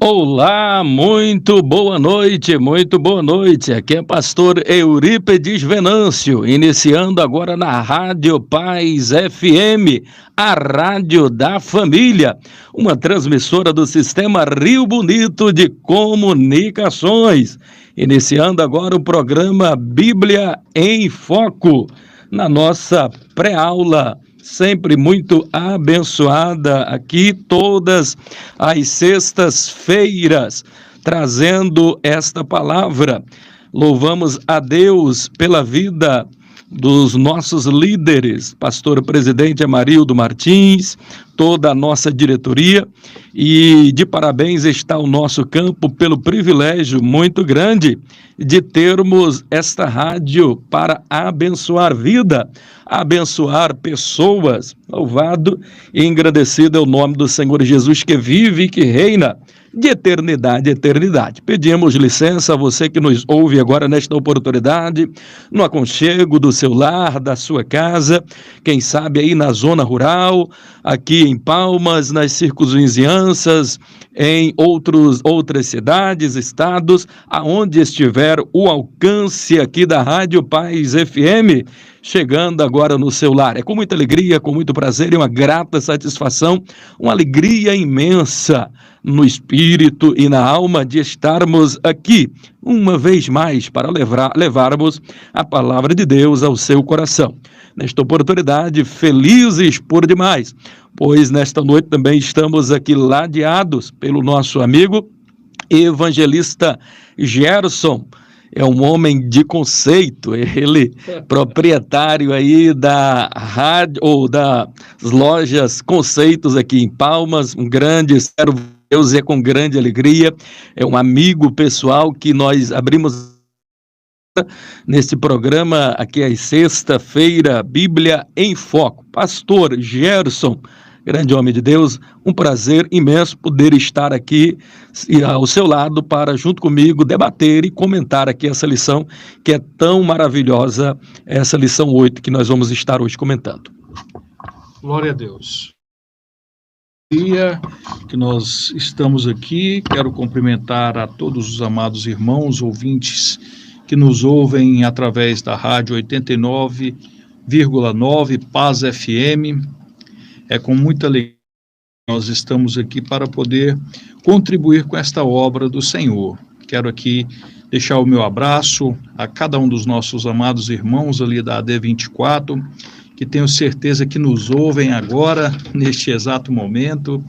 Olá, muito boa noite, muito boa noite. Aqui é pastor Eurípedes Venâncio, iniciando agora na Rádio Paz FM, a rádio da família, uma transmissora do Sistema Rio Bonito de Comunicações. Iniciando agora o programa Bíblia em Foco, na nossa pré-aula, sempre muito abençoada aqui todas as sextas-feiras, trazendo esta palavra. Louvamos a Deus pela vida dos nossos líderes, pastor presidente Amarildo Martins, toda a nossa diretoria, e de parabéns está o nosso campo pelo privilégio muito grande de termos esta rádio para abençoar vida, abençoar pessoas. Louvado e engrandecido é o nome do Senhor Jesus, que vive e que reina de eternidade a eternidade. Pedimos licença a você que nos ouve agora nesta oportunidade, no aconchego do seu lar, da sua casa, quem sabe aí na zona rural, aqui em Palmas, nas circunvizinhanças, em outras cidades, estados, aonde estiver o alcance aqui da Rádio Paz FM, chegando agora no seu lar. É com muita alegria, com muito prazer e uma grata satisfação, uma alegria imensa no espírito e na alma de estarmos aqui, uma vez mais, para levarmos a palavra de Deus ao seu coração. Nesta oportunidade, felizes por demais, pois nesta noite também estamos aqui ladeados pelo nosso amigo evangelista Gerson. É um homem de conceito, ele proprietário aí da rádio, ou das lojas Conceitos aqui em Palmas, um grande servo de Deus, e é com grande alegria, é um amigo pessoal que nós abrimos nesse programa aqui às sexta-feira, Bíblia em Foco. Pastor Gerson, grande homem de Deus, um prazer imenso poder estar aqui ao seu lado para, junto comigo, debater e comentar aqui essa lição que é tão maravilhosa, essa lição 8 que nós vamos estar hoje comentando. Glória a Deus. Dia que nós estamos aqui, quero cumprimentar a todos os amados irmãos, ouvintes que nos ouvem através da rádio 89,9 Paz FM. É com muita alegria que nós estamos aqui para poder contribuir com esta obra do Senhor. Quero aqui deixar o meu abraço a cada um dos nossos amados irmãos ali da AD24, que tenho certeza que nos ouvem agora, neste exato momento,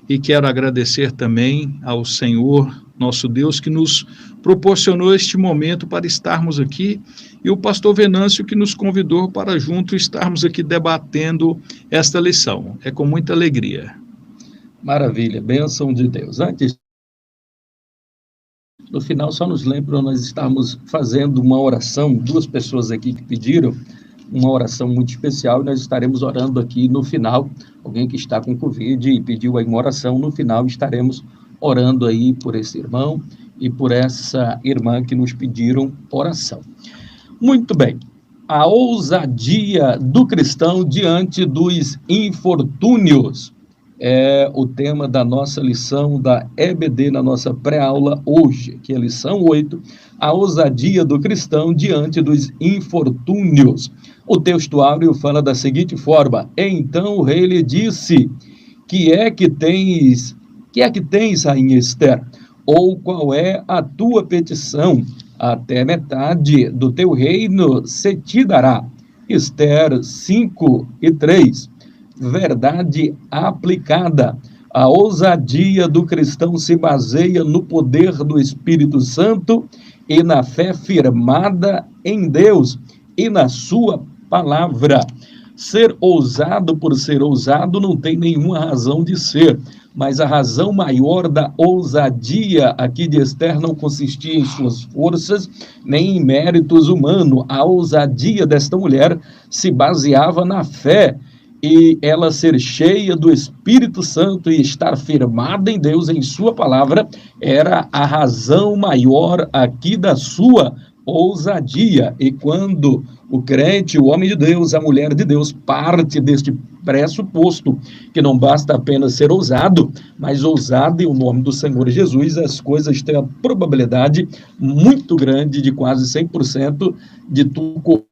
e quero agradecer também ao Senhor, nosso Deus, que nos proporcionou este momento para estarmos aqui, e o pastor Venâncio, que nos convidou para juntos estarmos aqui debatendo esta lição. É com muita alegria. Maravilha, bênção de Deus. Antes, no final, só nos lembro, nós estamos fazendo uma oração, duas pessoas aqui que pediram uma oração muito especial, e nós estaremos orando aqui no final, alguém que está com Covid e pediu aí uma oração, no final estaremos orando aí por esse irmão e por essa irmã que nos pediram oração. Muito bem, a ousadia do cristão diante dos infortúnios é o tema da nossa lição da EBD na nossa pré-aula hoje, que é a lição 8, a ousadia do cristão diante dos infortúnios. O textuário fala da seguinte forma: então o rei lhe disse, que é que tens, rainha Esther? Ou qual é a tua petição? Até metade do teu reino se te dará. Esther 5:3. Verdade aplicada. A ousadia do cristão se baseia no poder do Espírito Santo e na fé firmada em Deus e na sua palavra. Ser ousado por ser ousado não tem nenhuma razão de ser, mas a razão maior da ousadia aqui de Esther não consistia em suas forças, nem em méritos humanos. A ousadia desta mulher se baseava na fé, e ela ser cheia do Espírito Santo e estar firmada em Deus, em sua palavra, era a razão maior aqui da sua ousadia. E quando o crente, o homem de Deus, a mulher de Deus, parte deste pressuposto que não basta apenas ser ousado, mas ousado em o nome do Senhor Jesus, as coisas têm a probabilidade muito grande de quase 100% de tudo,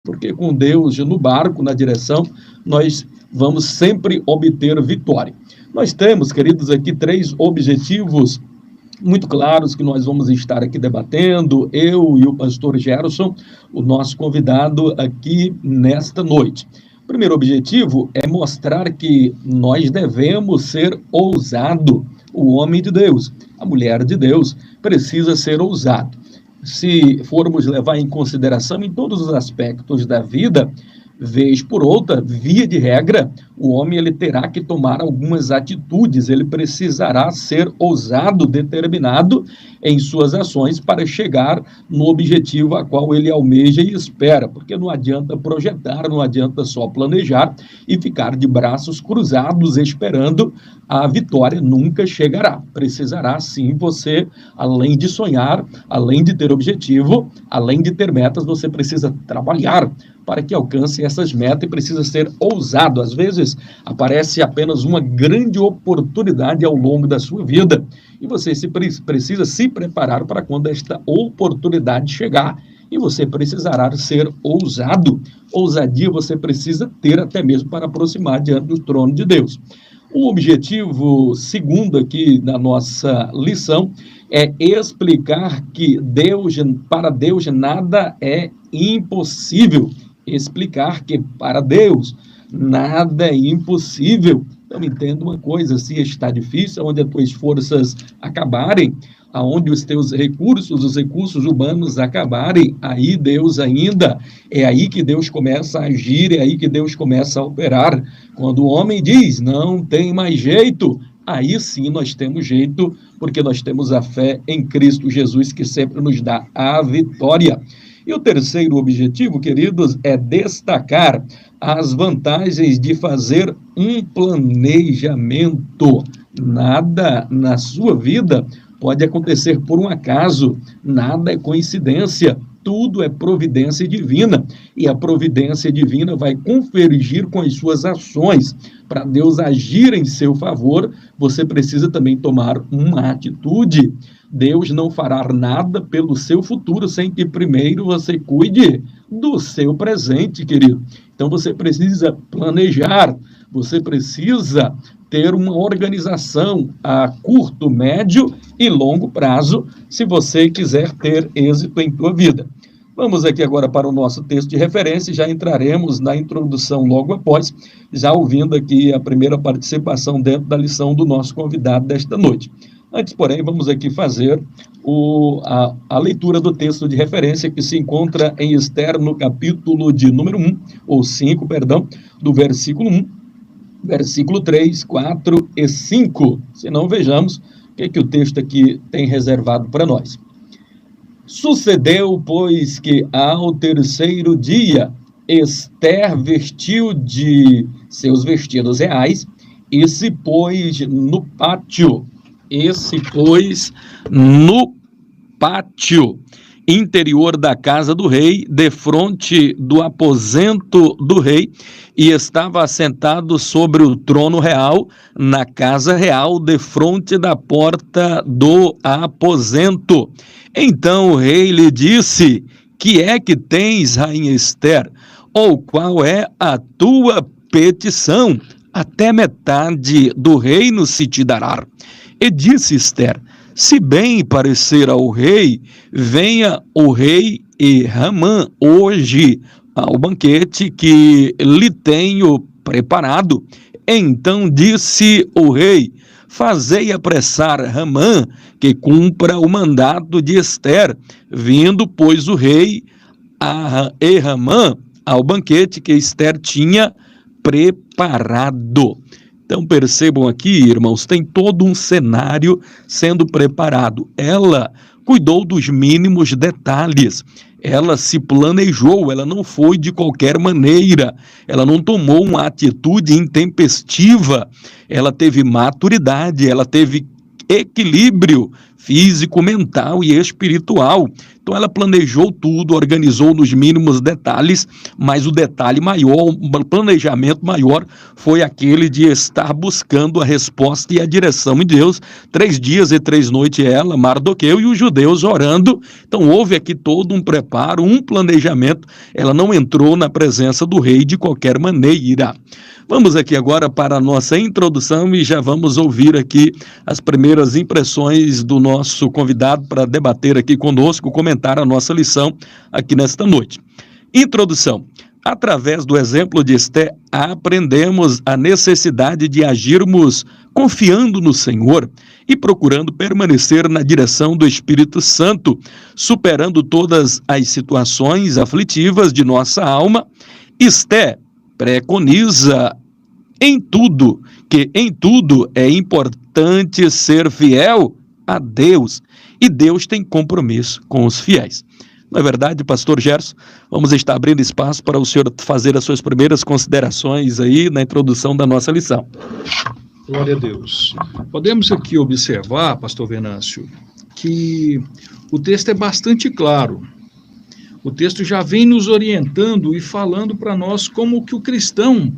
porque com Deus no barco, na direção, nós vamos sempre obter vitória. Nós temos, queridos, aqui 3 objetivos muito claros que nós vamos estar aqui debatendo, eu e o pastor Gerson, o nosso convidado aqui nesta noite. O primeiro objetivo é mostrar que nós devemos ser ousado. O homem de Deus, a mulher de Deus, precisa ser ousado. Se formos levar em consideração em todos os aspectos da vida, vez por outra, via de regra, o homem ele terá que tomar algumas atitudes, ele precisará ser ousado, determinado em suas ações para chegar no objetivo a qual ele almeja e espera, porque não adianta projetar, não adianta só planejar e ficar de braços cruzados esperando, a vitória nunca chegará. Precisará sim você, além de sonhar, além de ter objetivo, além de ter metas, você precisa trabalhar para que alcance essas metas e precisa ser ousado. Às vezes aparece apenas uma grande oportunidade ao longo da sua vida e você precisa se preparar para quando esta oportunidade chegar. E você precisará ser ousado. Ousadia você precisa ter até mesmo para aproximar diante do trono de Deus. O objetivo segundo aqui da nossa lição é explicar que para Deus nada é impossível. Explicar que para Deus nada é impossível. Então entenda uma coisa, se está difícil, onde as tuas forças acabarem, aonde os teus recursos, os recursos humanos acabarem, aí Deus ainda, é aí que Deus começa a agir, é aí que Deus começa a operar. Quando o homem diz, não tem mais jeito, aí sim nós temos jeito, porque nós temos a fé em Cristo Jesus, que sempre nos dá a vitória. E o terceiro objetivo, queridos, é destacar as vantagens de fazer um planejamento. Nada na sua vida pode acontecer por um acaso, nada é coincidência, tudo é providência divina. E a providência divina vai convergir com as suas ações. Para Deus agir em seu favor, você precisa também tomar uma atitude. Deus não fará nada pelo seu futuro sem que primeiro você cuide do seu presente, querido. Então você precisa planejar, você precisa ter uma organização a curto, médio e longo prazo, se você quiser ter êxito em tua vida. Vamos aqui agora para o nosso texto de referência, já entraremos na introdução logo após, já ouvindo aqui a primeira participação dentro da lição do nosso convidado desta noite. Antes, porém, vamos aqui fazer a leitura do texto de referência que se encontra em Esther, no capítulo de número 5, do versículo 1, versículo 3, 4 e 5. Se não, vejamos o que o texto aqui tem reservado para nós. Sucedeu, pois, que ao terceiro dia, Esther vestiu de seus vestidos reais e se pôs no pátio. Interior da casa do rei, defronte do aposento do rei, e estava assentado sobre o trono real, na casa real, defronte da porta do aposento. Então o rei lhe disse: que é que tens, rainha Esther? Ou qual é a tua petição? Até metade do reino se te dará. E disse Esther: se bem parecer ao rei, venha o rei e Ramã hoje ao banquete que lhe tenho preparado. Então disse o rei: fazei apressar Ramã, que cumpra o mandato de Esther. Vindo, pois, o rei e Ramã ao banquete que Esther tinha preparado. Então percebam aqui, irmãos, tem todo um cenário sendo preparado. Ela cuidou dos mínimos detalhes, ela se planejou, ela não foi de qualquer maneira, ela não tomou uma atitude intempestiva, ela teve maturidade, ela teve equilíbrio físico, mental e espiritual. Então ela planejou tudo, organizou nos mínimos detalhes, mas o detalhe maior, o planejamento maior foi aquele de estar buscando a resposta e a direção de Deus. 3 dias e 3 noites ela, Mardoqueu, e os judeus orando. Então houve aqui todo um preparo, um planejamento. Ela não entrou na presença do rei de qualquer maneira. Vamos aqui agora para a nossa introdução e já vamos ouvir aqui as primeiras impressões do nosso convidado para debater aqui conosco, comentar a nossa lição aqui nesta noite. Introdução. Através do exemplo de Esté, aprendemos a necessidade de agirmos confiando no Senhor e procurando permanecer na direção do Espírito Santo, superando todas as situações aflitivas de nossa alma. Esté preconiza que em tudo é importante ser fiel a Deus, e Deus tem compromisso com os fiéis. Não é verdade, pastor Gerson? Vamos estar abrindo espaço para o senhor fazer as suas primeiras considerações aí na introdução da nossa lição. Glória a Deus. Podemos aqui observar, pastor Venâncio, que o texto é bastante claro. O texto já vem nos orientando e falando para nós como que o cristão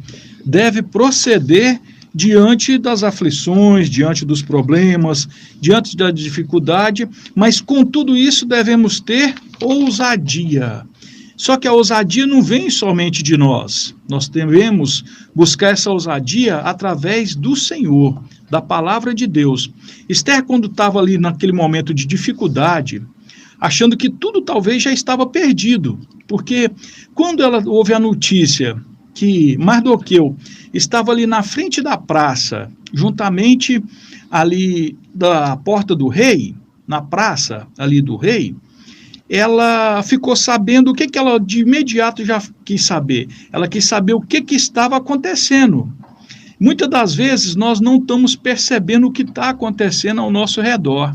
deve proceder diante das aflições, diante dos problemas, diante da dificuldade, mas com tudo isso devemos ter ousadia. Só que a ousadia não vem somente de nós. Nós devemos buscar essa ousadia através do Senhor, da palavra de Deus. Esther, quando estava ali naquele momento de dificuldade, achando que tudo talvez já estava perdido, porque quando ela ouve a notícia que Mardoqueu estava ali na frente da praça, juntamente ali da porta do rei, na praça ali do rei, ela ficou sabendo o que ela de imediato já quis saber. Ela quis saber o que estava acontecendo. Muitas das vezes nós não estamos percebendo o que está acontecendo ao nosso redor.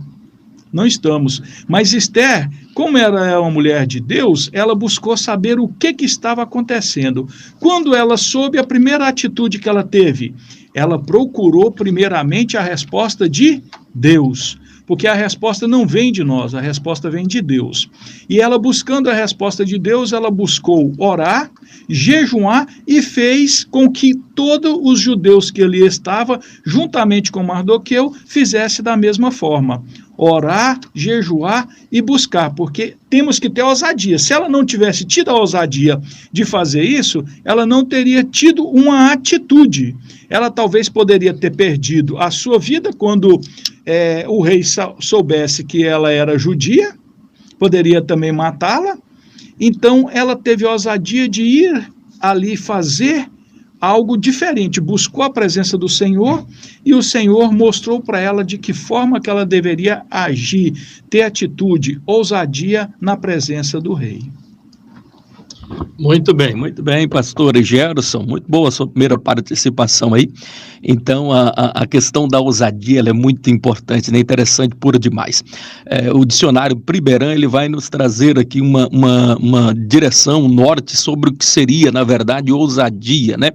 Não estamos. Mas Esther, como ela é uma mulher de Deus, ela buscou saber o que estava acontecendo. Quando ela soube, a primeira atitude que ela teve, ela procurou primeiramente a resposta de Deus. Porque a resposta não vem de nós, a resposta vem de Deus. E ela, buscando a resposta de Deus, ela buscou orar, jejuar e fez com que todos os judeus que ali estavam, juntamente com Mardoqueu, fizesse da mesma forma. Orar, jejuar e buscar, porque temos que ter ousadia. Se ela não tivesse tido a ousadia de fazer isso, ela não teria tido uma atitude. Ela talvez poderia ter perdido a sua vida quando o rei soubesse que ela era judia, poderia também matá-la. Então ela teve a ousadia de ir ali fazer algo diferente, buscou a presença do Senhor e o Senhor mostrou para ela de que forma que ela deveria agir, ter atitude, ousadia na presença do rei. Muito bem, pastor Gerson, muito boa a sua primeira participação aí. Então, a questão da ousadia, ela é muito importante, né? Interessante, pura demais. O dicionário Priberan, ele vai nos trazer aqui uma direção, um norte sobre o que seria, na verdade, ousadia, né?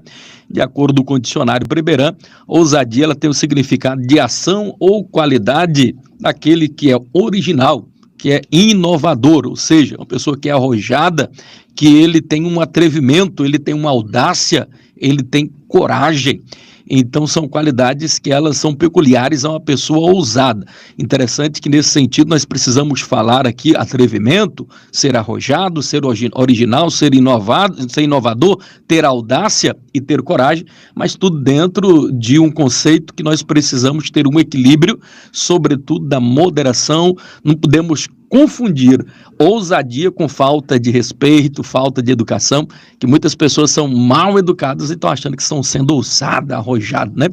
De acordo com o dicionário Priberan, ousadia, ela tem o significado de ação ou qualidade daquele que é original, que é inovador, ou seja, uma pessoa que é arrojada, que ele tem um atrevimento, ele tem uma audácia, ele tem coragem. Então são qualidades que elas são peculiares a uma pessoa ousada. Interessante que nesse sentido nós precisamos falar aqui atrevimento, ser arrojado, ser original, ser inovador, ter audácia e ter coragem, mas tudo dentro de um conceito que nós precisamos ter um equilíbrio, sobretudo da moderação. Não podemos confundir ousadia com falta de respeito, falta de educação, que muitas pessoas são mal educadas e estão achando que estão sendo ousadas, arrojadas, né?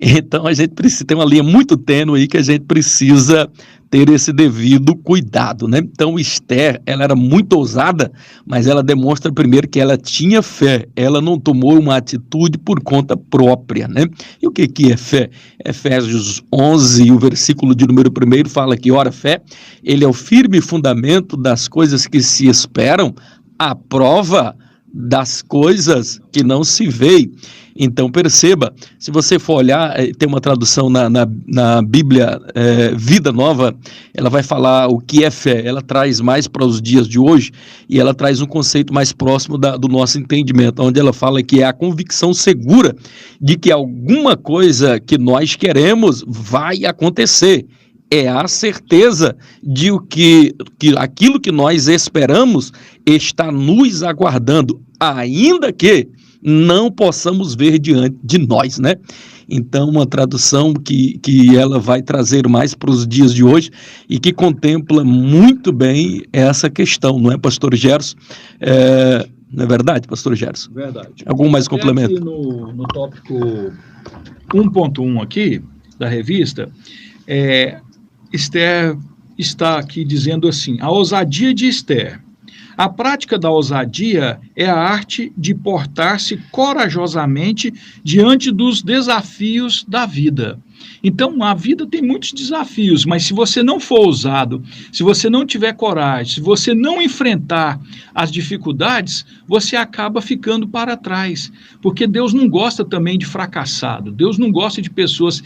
Então a gente precisa ter uma linha muito tênue aí que a gente precisa ter esse devido cuidado, né? Então Esther, ela era muito ousada, mas ela demonstra primeiro que ela tinha fé, ela não tomou uma atitude por conta própria, né? E o que é fé? Efésios 11, o versículo de número 1 fala que, ora, fé, ele é o firme fundamento das coisas que se esperam, a prova das coisas que não se veem. Então perceba, se você for olhar, tem uma tradução na Bíblia Vida Nova, ela vai falar o que é fé, ela traz mais para os dias de hoje, e ela traz um conceito mais próximo do nosso entendimento, onde ela fala que é a convicção segura de que alguma coisa que nós queremos vai acontecer. É a certeza de que aquilo que nós esperamos está nos aguardando, ainda que não possamos ver diante de nós, né? Então, uma tradução que ela vai trazer mais para os dias de hoje e que contempla muito bem essa questão, não é, pastor Gerson? Não é verdade, pastor Gerson? Verdade. Algum mais complemento? Aqui no tópico 1.1 aqui, da revista, Esther está aqui dizendo assim: a ousadia de Esther. A prática da ousadia é a arte de portar-se corajosamente diante dos desafios da vida. Então, a vida tem muitos desafios, mas se você não for ousado, se você não tiver coragem, se você não enfrentar as dificuldades, você acaba ficando para trás, porque Deus não gosta também de fracassado. Deus não gosta de pessoas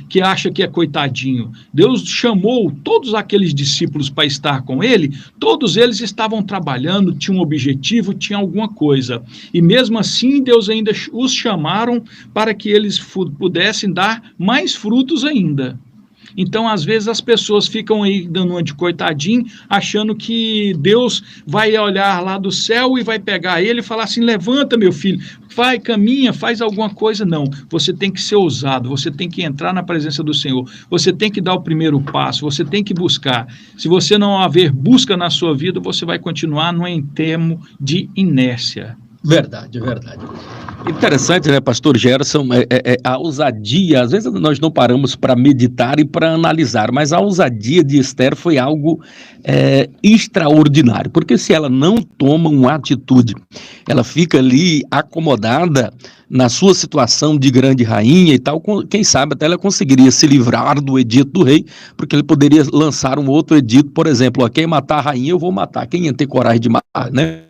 que acham que é coitadinho. Deus chamou todos aqueles discípulos para estar com ele, todos eles estavam trabalhando, tinham um objetivo, tinham alguma coisa, e mesmo assim Deus ainda os chamaram para que eles pudessem dar mais frutos ainda. Então, às vezes, as pessoas ficam aí dando uma de coitadinho, achando que Deus vai olhar lá do céu e vai pegar ele e falar assim: levanta, meu filho, vai, caminha, faz alguma coisa. Não, você tem que ser ousado, você tem que entrar na presença do Senhor, você tem que dar o primeiro passo, você tem que buscar. Se você não haver busca na sua vida, você vai continuar num termo de inércia. Verdade, verdade. Interessante, né, pastor Gerson, a ousadia, às vezes nós não paramos para meditar e para analisar, mas a ousadia de Esther foi algo extraordinário, porque se ela não toma uma atitude, ela fica ali acomodada na sua situação de grande rainha e tal, quem sabe até ela conseguiria se livrar do edito do rei, porque ele poderia lançar um outro edito, por exemplo, quem matar a rainha eu vou matar, quem ia ter coragem de matar, né?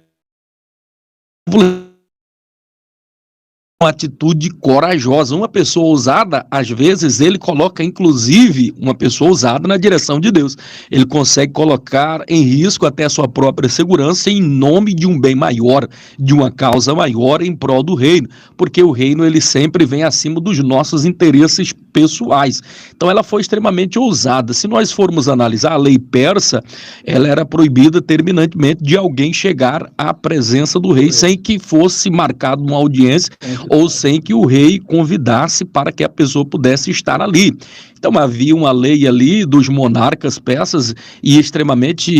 Uma atitude corajosa, uma pessoa ousada, às vezes ele coloca inclusive uma pessoa ousada na direção de Deus, ele consegue colocar em risco até a sua própria segurança em nome de um bem maior, de uma causa maior em prol do reino, porque o reino ele sempre vem acima dos nossos interesses pessoais. Então ela foi extremamente ousada. Se nós formos analisar a lei persa, ela era proibida terminantemente de alguém chegar à presença do rei sem que fosse marcado uma audiência ou sem que o rei convidasse para que a pessoa pudesse estar ali. Então havia uma lei ali dos monarcas persas e extremamente,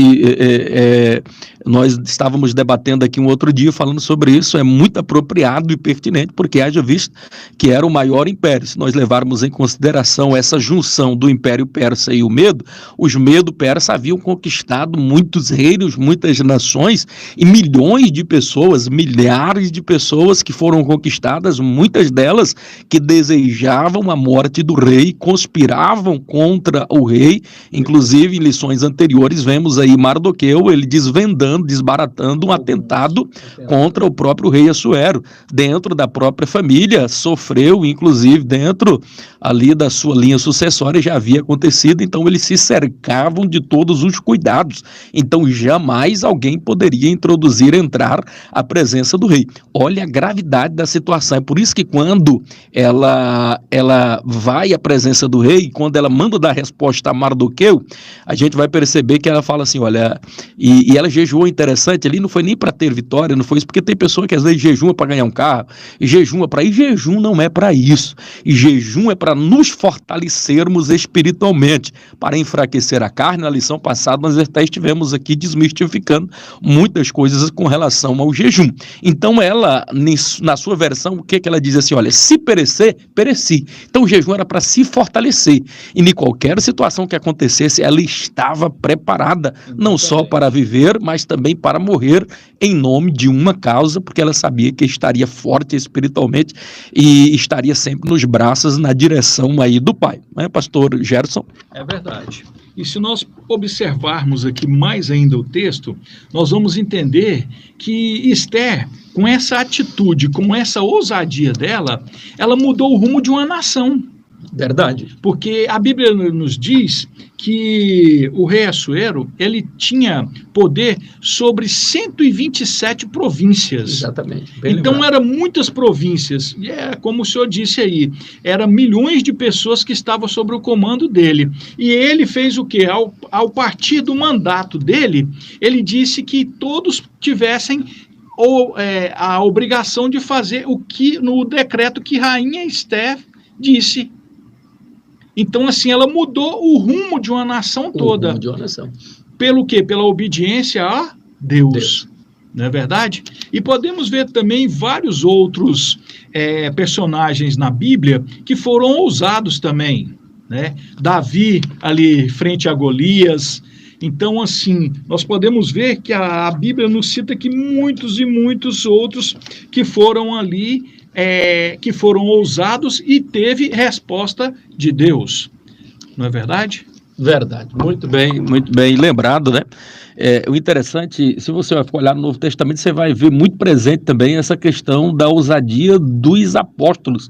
nós estávamos debatendo aqui um outro dia falando sobre isso, é muito apropriado e pertinente, porque haja visto que era o maior império. Se nós levarmos em consideração essa junção do Império Persa e o Medo, os Medo-Persas haviam conquistado muitos reinos, muitas nações e milhões de pessoas, milhares de pessoas que foram conquistadas, muitas delas que desejavam a morte do rei, conspiravam contra o rei. Inclusive em lições anteriores vemos aí Mardoqueu, ele desbaratando um atentado contra o próprio rei Assuero, dentro da própria família, sofreu, inclusive dentro ali da sua linha sucessória já havia acontecido, então eles se cercavam de todos os cuidados, então jamais alguém poderia entrar à presença do rei. Olha a gravidade da situação, é por isso que quando ela vai à presença do rei, quando ela manda dar resposta a Mardoqueu, a gente vai perceber que ela fala assim, olha, e ela jejuou, interessante, ali não foi nem para ter vitória, não foi isso, porque tem pessoa que às vezes jejuma para ganhar um carro, e jejuma para ir, jejum não é para isso, e jejum é para nos fortalecermos espiritualmente, para enfraquecer a carne. Na lição passada nós até estivemos aqui desmistificando muitas coisas com relação ao jejum. Então ela, na sua versão, o que ela diz assim, olha, se perecer, pereci. Então o jejum era para se fortalecer. acontecer. E em qualquer situação que acontecesse, ela estava preparada, não só para viver, mas também para morrer em nome de uma causa, porque ela sabia que estaria forte espiritualmente e estaria sempre nos braços, na direção aí do Pai. Não é, pastor Gerson? É verdade. E se nós observarmos aqui mais ainda o texto, nós vamos entender que Esther, com essa atitude, com essa ousadia dela, ela mudou o rumo de uma nação. Verdade. Porque a Bíblia nos diz que o rei Assuero, ele tinha poder sobre 127 províncias. Exatamente. Então eram muitas províncias, e é como o senhor disse aí, eram milhões de pessoas que estavam sob o comando dele. E ele fez o quê? Ao partir do mandato dele, ele disse que todos tivessem a obrigação de fazer o que no decreto que Rainha Esther disse. Então, assim, ela mudou o rumo de uma nação toda. O rumo de uma nação. Pelo quê? Pela obediência a Deus. Não é verdade? E podemos ver também vários outros personagens na Bíblia que foram ousados também, né? Davi ali frente a Golias. Então, assim, nós podemos ver que a Bíblia nos cita que muitos e muitos outros que foram ali, que foram ousados e teve resposta de Deus. Não é verdade? Verdade, muito bem lembrado, né? O interessante, se você vai olhar no Novo Testamento, você vai ver muito presente também essa questão da ousadia dos apóstolos.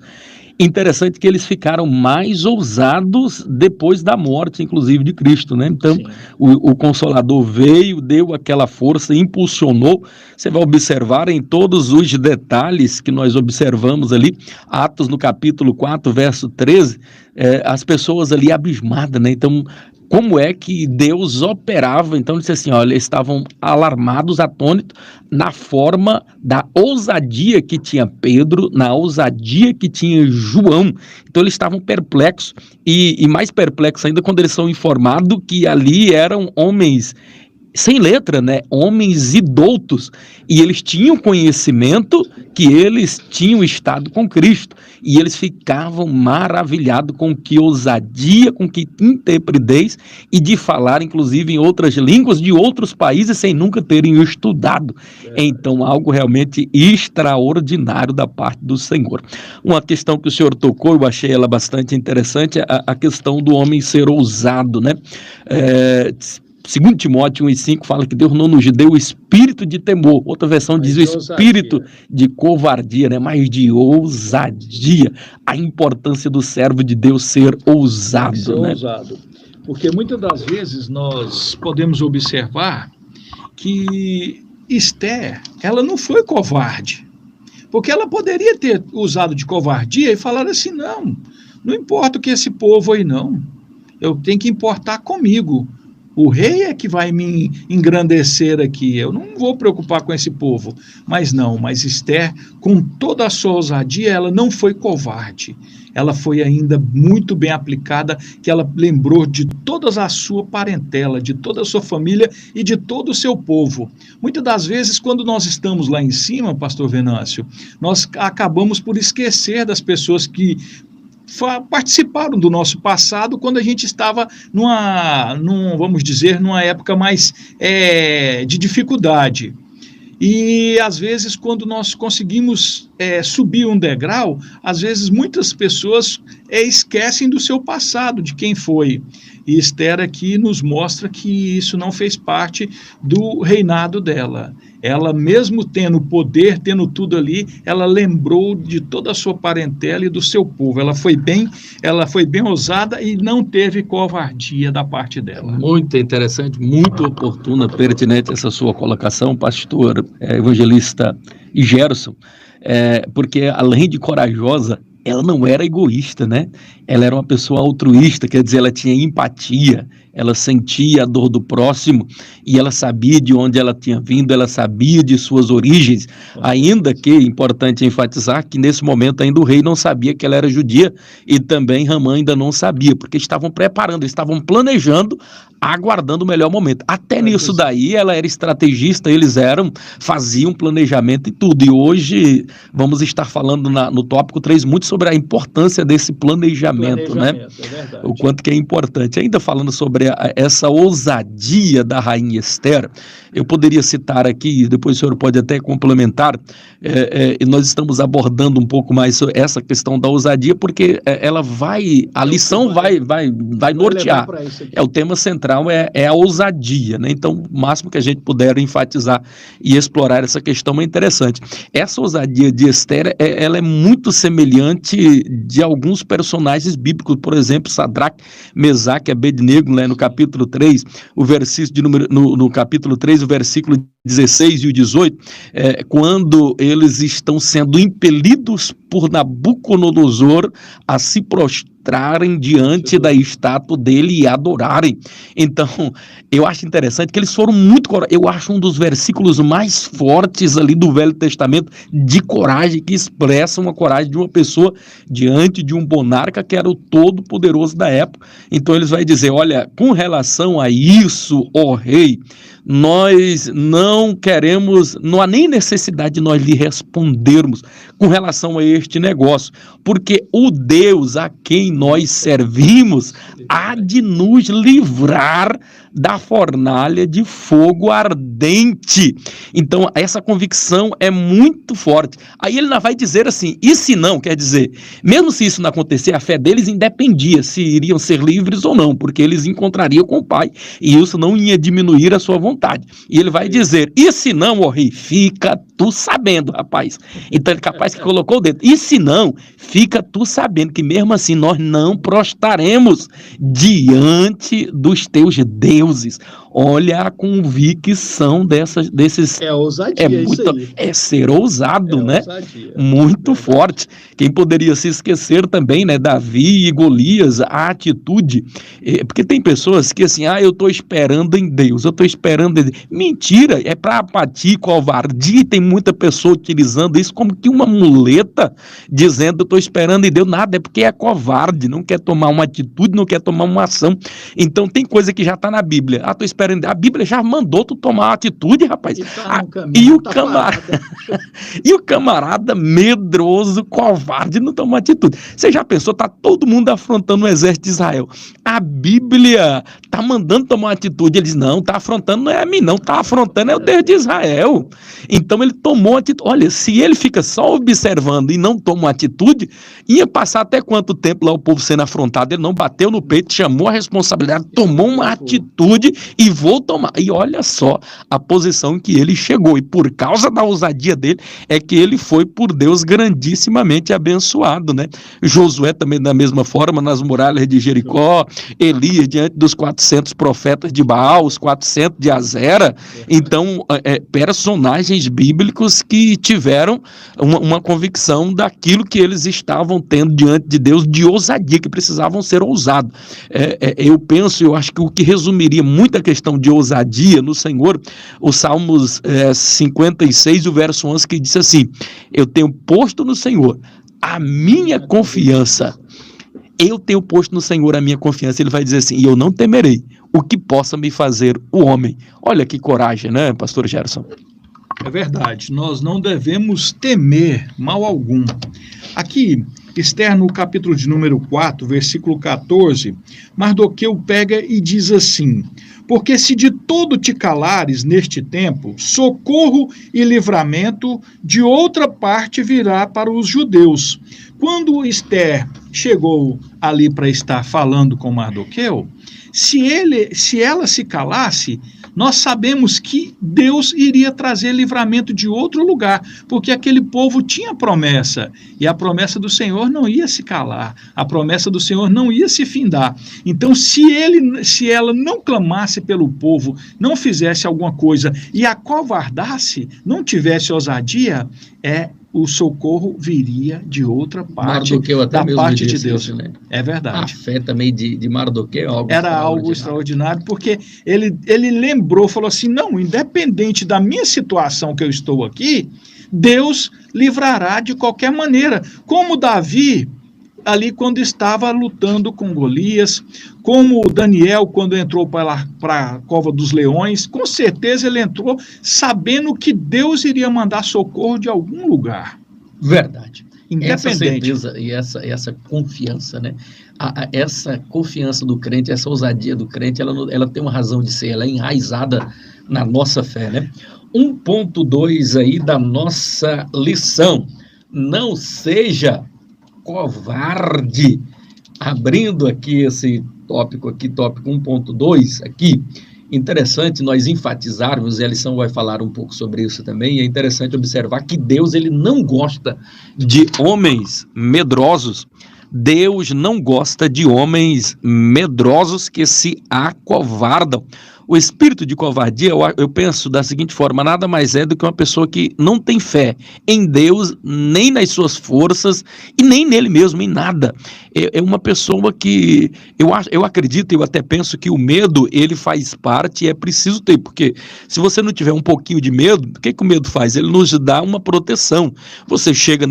Interessante que eles ficaram mais ousados depois da morte, inclusive, de Cristo, né? Então, o Consolador veio, deu aquela força, impulsionou. Você vai observar em todos os detalhes que nós observamos ali, Atos no capítulo 4, verso 13, as pessoas ali abismadas, né? Então, como é que Deus operava? Então, ele disse assim, olha, eles estavam alarmados, atônitos, na forma da ousadia que tinha Pedro, na ousadia que tinha João. Então, eles estavam perplexos, e mais perplexos ainda quando eles são informados que ali eram homens sem letra, né? Homens idoutos, e eles tinham conhecimento que eles tinham estado com Cristo, e eles ficavam maravilhados com que ousadia, com que intrepidez, e de falar inclusive em outras línguas de outros países sem nunca terem estudado. Então, algo realmente extraordinário da parte do Senhor. Uma questão que o senhor tocou, eu achei ela bastante interessante, a questão do homem ser ousado, né? 2 Timóteo 1,5 fala que Deus não nos deu o espírito de temor. Outra versão diz o espírito de covardia, né? Mas de ousadia. A importância do servo de Deus ser ousado, né? Ousado. Porque muitas das vezes nós podemos observar que Esther, ela não foi covarde. Porque ela poderia ter usado de covardia e falar assim, não importa o que esse povo aí não. Eu tenho que importar comigo. O rei é que vai me engrandecer aqui, eu não vou preocupar com esse povo. Mas Esther, com toda a sua ousadia, ela não foi covarde. Ela foi ainda muito bem aplicada, que ela lembrou de toda a sua parentela, de toda a sua família e de todo o seu povo. Muitas das vezes, quando nós estamos lá em cima, pastor Venâncio, nós acabamos por esquecer das pessoas que participaram do nosso passado quando a gente estava vamos dizer, numa época mais de dificuldade. E às vezes quando nós conseguimos subir um degrau, às vezes muitas pessoas esquecem do seu passado, de quem foi. E Esther aqui nos mostra que isso não fez parte do reinado dela. Ela, mesmo tendo poder, tendo tudo ali, ela lembrou de toda a sua parentela e do seu povo. Ela foi bem ousada e não teve covardia da parte dela. Muito interessante, muito oportuna, pertinente essa sua colocação, pastor evangelista Gerson, porque além de corajosa, ela não era egoísta, né? Ela era uma pessoa altruísta, quer dizer, ela tinha empatia, ela sentia a dor do próximo e ela sabia de onde ela tinha vindo, ela sabia de suas origens, ainda que, importante enfatizar, que nesse momento ainda o rei não sabia que ela era judia e também Ramã ainda não sabia, porque estavam preparando, estavam planejando, aguardando o melhor momento. Até nisso daí ela era estrategista, faziam planejamento e tudo, e hoje vamos estar falando no tópico 3 muito sobre a importância desse planejamento, né? É O quanto que é importante. Ainda falando sobre essa ousadia da rainha Esther, eu poderia citar aqui, depois o senhor pode até complementar, e nós estamos abordando um pouco mais essa questão da ousadia, porque a lição vai nortear. O tema central é a ousadia, né? Então, o máximo que a gente puder enfatizar e explorar essa questão é interessante. Essa ousadia de Esther, ela é muito semelhante de alguns personagens bíblicos, por exemplo, Sadraque, Mesaque e Abednego, né, no capítulo 3, no capítulo 3, o versículo 16 e o 18, quando eles estão sendo impelidos por Nabucodonosor a se prostrarem diante da estátua dele e adorarem. Então, eu acho interessante que eles foram muito corajosos. Eu acho um dos versículos mais fortes ali do Velho Testamento de coragem, que expressa uma coragem de uma pessoa diante de um monarca que era o todo-poderoso da época. Então, eles vão dizer, olha, com relação a isso, ó rei, nós não queremos, não há nem necessidade de nós lhe respondermos com relação a este negócio, porque o Deus a quem nós servimos há de nos livrar da fornalha de fogo ardente. Então, essa convicção é muito forte. Aí ele ainda vai dizer assim, e se não, quer dizer, mesmo se isso não acontecer, a fé deles independia se iriam ser livres ou não, porque eles encontrariam com o Pai, e isso não ia diminuir a sua vontade. E ele vai dizer, e se não, ó rei, fica tu sabendo, rapaz. Então ele capaz que colocou o dedo, e se não, fica tu sabendo que mesmo assim nós não prostraremos diante dos teus deuses. Olha a convicção desses... É ousadia, isso aí. É ser ousado, né? Ousadia. Muito forte. Quem poderia se esquecer também, né? Davi e Golias, a atitude. Porque tem pessoas que assim, eu estou esperando em Deus, eu estou esperando em Deus. Mentira, é para apatia, covardia, tem muita pessoa utilizando isso como que uma muleta, dizendo eu estou esperando em Deus. Nada, é porque é covarde, não quer tomar uma atitude, não quer tomar uma ação. Então tem coisa que já está na Bíblia. Estou esperando. A Bíblia já mandou tu tomar uma atitude, rapaz. E o camarada medroso, covarde, não toma atitude. Você já pensou, tá todo mundo afrontando o exército de Israel. A Bíblia tá mandando tomar uma atitude. Ele diz, não, tá afrontando não é a mim, não, tá afrontando é o Deus de Israel. Então ele tomou atitude. Olha, se ele fica só observando e não toma uma atitude, ia passar até quanto tempo lá o povo sendo afrontado? Ele não bateu no peito, chamou a responsabilidade, tomou uma atitude e vou tomar. E olha só a posição em que ele chegou. E por causa da ousadia dele, é que ele foi por Deus grandissimamente abençoado, né? Josué também da mesma forma, nas muralhas de Jericó, Elias diante dos 400 profetas de Baal, os 400 de Azera. Então, personagens bíblicos que tiveram uma convicção daquilo que eles estavam tendo diante de Deus, de ousadia, que precisavam ser ousados. Eu acho que o que resumiria muita questão de ousadia no Senhor, o Salmos 56, o verso 11, que diz assim, eu tenho posto no Senhor a minha confiança. Eu tenho posto no Senhor a minha confiança. Ele vai dizer assim, e eu não temerei o que possa me fazer o homem. Olha que coragem, né, pastor Gerson? É verdade, nós não devemos temer mal algum. Aqui, Esther, no capítulo de número 4, versículo 14, Mardoqueu pega e diz assim, porque se de todo te calares neste tempo, socorro e livramento de outra parte virá para os judeus. Quando Esther chegou ali para estar falando com Mardoqueu, se ela se calasse, nós sabemos que Deus iria trazer livramento de outro lugar, porque aquele povo tinha promessa, e a promessa do Senhor não ia se calar, a promessa do Senhor não ia se findar. Então, se ela não clamasse pelo povo, não fizesse alguma coisa e acovardasse, não tivesse ousadia, o socorro viria de outra parte, Mardoqueu até da mesmo parte de disse Deus. isso, né? É A verdade. fé também de Mardoqueu Era algo extraordinário, porque ele lembrou, falou assim, não, independente da minha situação que eu estou aqui, Deus livrará de qualquer maneira. Como Davi, ali quando estava lutando com Golias, como Daniel, quando entrou para a cova dos leões, com certeza ele entrou sabendo que Deus iria mandar socorro de algum lugar. Verdade. Essa Independente. certeza e essa confiança, né? Essa confiança do crente, essa ousadia do crente, ela tem uma razão de ser, ela é enraizada na nossa fé, né? 1.2 aí da nossa lição. Não seja covarde. Abrindo aqui esse tópico aqui, tópico 1.2 aqui, interessante nós enfatizarmos, e a lição vai falar um pouco sobre isso também, é interessante observar que Deus, ele não gosta de homens medrosos. Deus não gosta de homens medrosos que se acovardam. O espírito de covardia, eu penso da seguinte forma, nada mais é do que uma pessoa que não tem fé em Deus, nem nas suas forças e nem nele mesmo, em nada. É uma pessoa que, eu acredito, eu até penso que o medo, ele faz parte e é preciso ter, porque se você não tiver um pouquinho de medo, o que o medo faz? Ele nos dá uma proteção. Você chega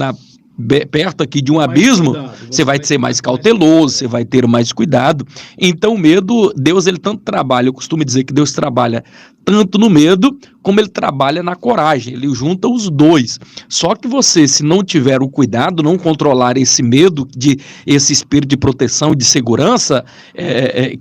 perto aqui de um abismo, você vai ser mais cauteloso, você vai ter mais cuidado. Então o medo, Deus ele tanto trabalha, eu costumo dizer que Deus trabalha tanto no medo, como ele trabalha na coragem, ele junta os dois. Só que você, se não tiver o cuidado, não controlar esse medo, esse espírito de proteção e de segurança,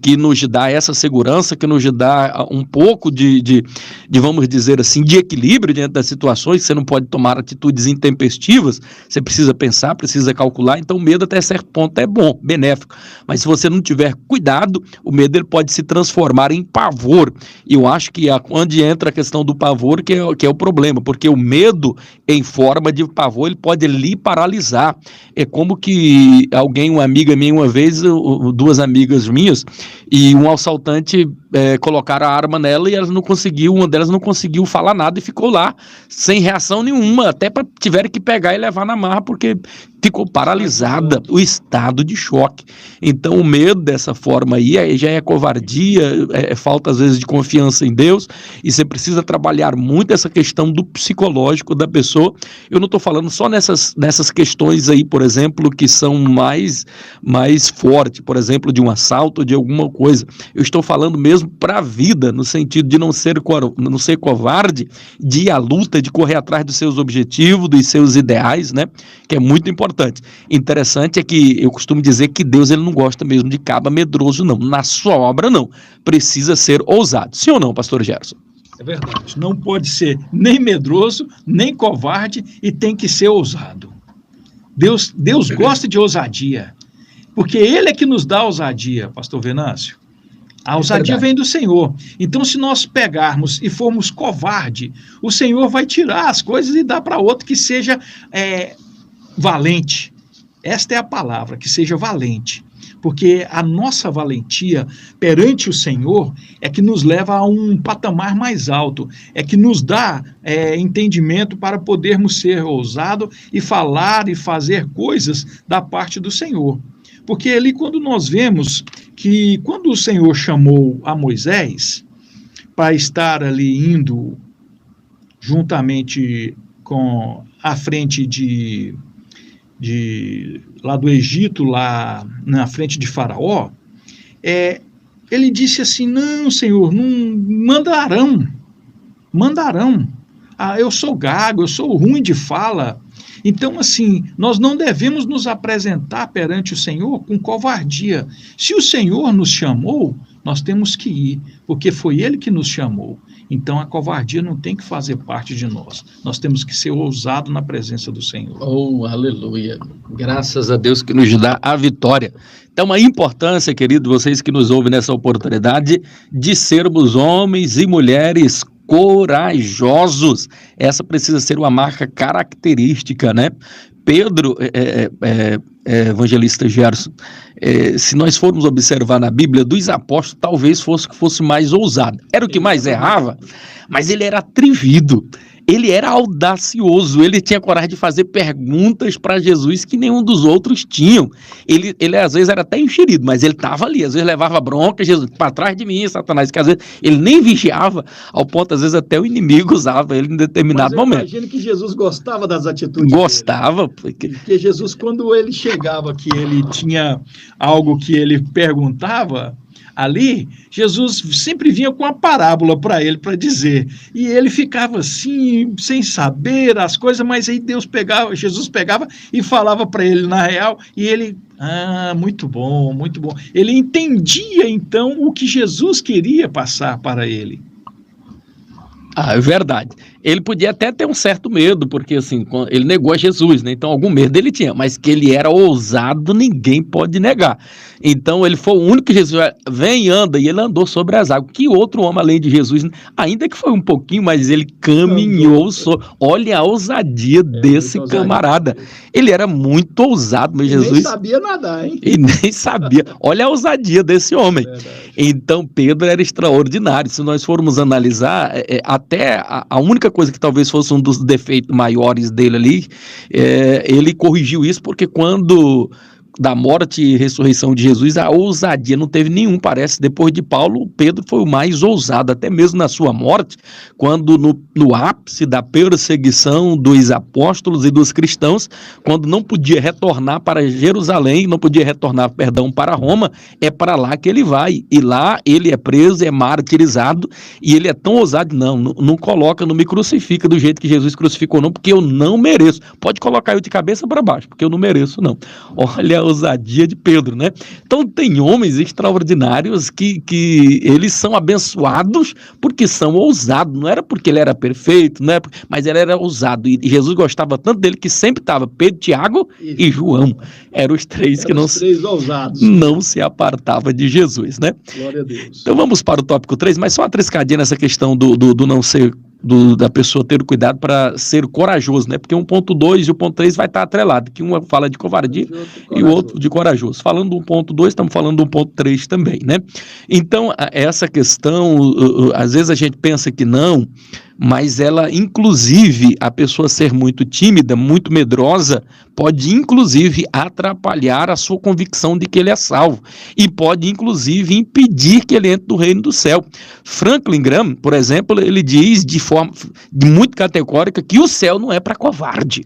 que nos dá essa segurança, que nos dá um pouco de vamos dizer assim, de equilíbrio diante das situações, você não pode tomar atitudes intempestivas, você precisa pensar, precisa calcular, então o medo até certo ponto é bom, benéfico, mas se você não tiver cuidado, o medo ele pode se transformar em pavor, e eu acho que onde entra a questão do pavor que é o problema, porque o medo em forma de pavor, ele pode lhe paralisar. É como que uma amiga minha uma vez, duas amigas minhas, e um assaltante colocaram a arma nela e uma delas não conseguiu falar nada e ficou lá, sem reação nenhuma, até tiveram que pegar e levar na marra, porque ficou paralisada, o estado de choque. Então o medo dessa forma aí já é covardia, falta às vezes de confiança em Deus, e você precisa trabalhar muito essa questão do psicológico da pessoa. Eu não estou falando só nessas questões aí, por exemplo, que são mais fortes, por exemplo, de um assalto ou de alguma coisa. Eu estou falando mesmo para a vida, no sentido de não ser covarde, de ir à luta, de correr atrás dos seus objetivos, dos seus ideais, né? Que é muito importante. Interessante é que eu costumo dizer que Deus ele não gosta mesmo de caba medroso, não. Na sua obra, não. Precisa ser ousado. Sim ou não, pastor Gerson? É verdade. Não pode ser nem medroso, nem covarde, e tem que ser ousado. Deus gosta de ousadia, porque Ele é que nos dá ousadia, pastor Venâncio. A ousadia vem do Senhor. Então, se nós pegarmos e formos covarde, o Senhor vai tirar as coisas e dar para outro que seja valente. Esta é a palavra, que seja valente. Porque a nossa valentia perante o Senhor é que nos leva a um patamar mais alto, é que nos dá entendimento para podermos ser ousados e falar e fazer coisas da parte do Senhor. Porque ali quando nós vemos que quando o Senhor chamou a Moisés para estar ali indo juntamente com a frente lá do Egito, lá na frente de Faraó, ele disse assim, não, Senhor, não mandarão, eu sou gago, eu sou ruim de fala. Então, assim, nós não devemos nos apresentar perante o Senhor com covardia. Se o Senhor nos chamou, nós temos que ir, porque foi Ele que nos chamou. Então, a covardia não tem que fazer parte de nós. Nós temos que ser ousados na presença do Senhor. Oh, aleluia. Graças a Deus que nos dá a vitória. Então, a importância, querido, vocês que nos ouvem nessa oportunidade, de sermos homens e mulheres corajosos. Essa precisa ser uma marca característica, né? Pedro, evangelista Gerson, se nós formos observar na Bíblia, dos apóstolos, talvez fosse mais ousado. Era o que mais errava, mas ele era atrevido. ele era audacioso, ele tinha coragem de fazer perguntas para Jesus que nenhum dos outros tinham. Ele às vezes era até enxerido, mas ele estava ali, às vezes levava bronca, Jesus, para trás de mim, Satanás, que às vezes ele nem vigiava, ao ponto, às vezes, até o inimigo usava ele em determinado momento. Imagino que Jesus gostava das atitudes Gostava. Porque Jesus, quando ele chegava, que ele tinha algo que ele perguntava ali, Jesus sempre vinha com uma parábola para ele, para dizer, e ele ficava assim, sem saber as coisas, mas aí Jesus pegava e falava para ele na real, e ele, muito bom, muito bom. Ele entendia, então, o que Jesus queria passar para ele. É verdade. Ele podia até ter um certo medo, porque assim, ele negou a Jesus, né? Então algum medo ele tinha, mas que ele era ousado, ninguém pode negar. Então ele foi o único que Jesus vem e anda, e ele andou sobre as águas. Que outro homem além de Jesus, ainda que foi um pouquinho, mas ele caminhou sobre. Olha a ousadia desse camarada. Ele era muito ousado, mas Jesus... nem sabia nadar, hein? E nem sabia. Olha a ousadia desse homem. Então Pedro era extraordinário. Se nós formos analisar, até a única coisa que talvez fosse um dos defeitos maiores dele ali, ele corrigiu isso, porque quando da morte e ressurreição de Jesus, a ousadia não teve nenhum, parece. Depois de Paulo, Pedro foi o mais ousado, até mesmo na sua morte, quando no ápice da perseguição dos apóstolos e dos cristãos, quando não podia retornar para Jerusalém, não podia retornar, para Roma, é para lá que ele vai, e lá ele é preso, é martirizado, e ele é tão ousado, não coloca, não me crucifica do jeito que Jesus crucificou, não, porque eu não mereço. Pode colocar eu de cabeça para baixo, porque eu não mereço, não. Olha a ousadia de Pedro, né? Então tem homens extraordinários que eles são abençoados porque são ousados, não era porque ele era perfeito, não é, mas ele era ousado, e Jesus gostava tanto dele que sempre estava Pedro, Tiago e João, eram os três que não se apartava de Jesus, né? Glória a Deus. Então vamos para o tópico 3, mas só uma triscadinha nessa questão do não ser, da pessoa ter cuidado para ser corajoso, né? Porque o ponto 2 e o ponto 3 vai estar atrelado, que um fala de covardia e o outro de corajoso. Falando do ponto 2, estamos falando do ponto 3 também, né? Então, essa questão, às vezes a gente pensa que não, mas ela, inclusive, a pessoa ser muito tímida, muito medrosa, pode, inclusive, atrapalhar a sua convicção de que ele é salvo, e pode, inclusive, impedir que ele entre no reino do céu. Franklin Graham, por exemplo, ele diz de forma muito categórica que o céu não é para covarde.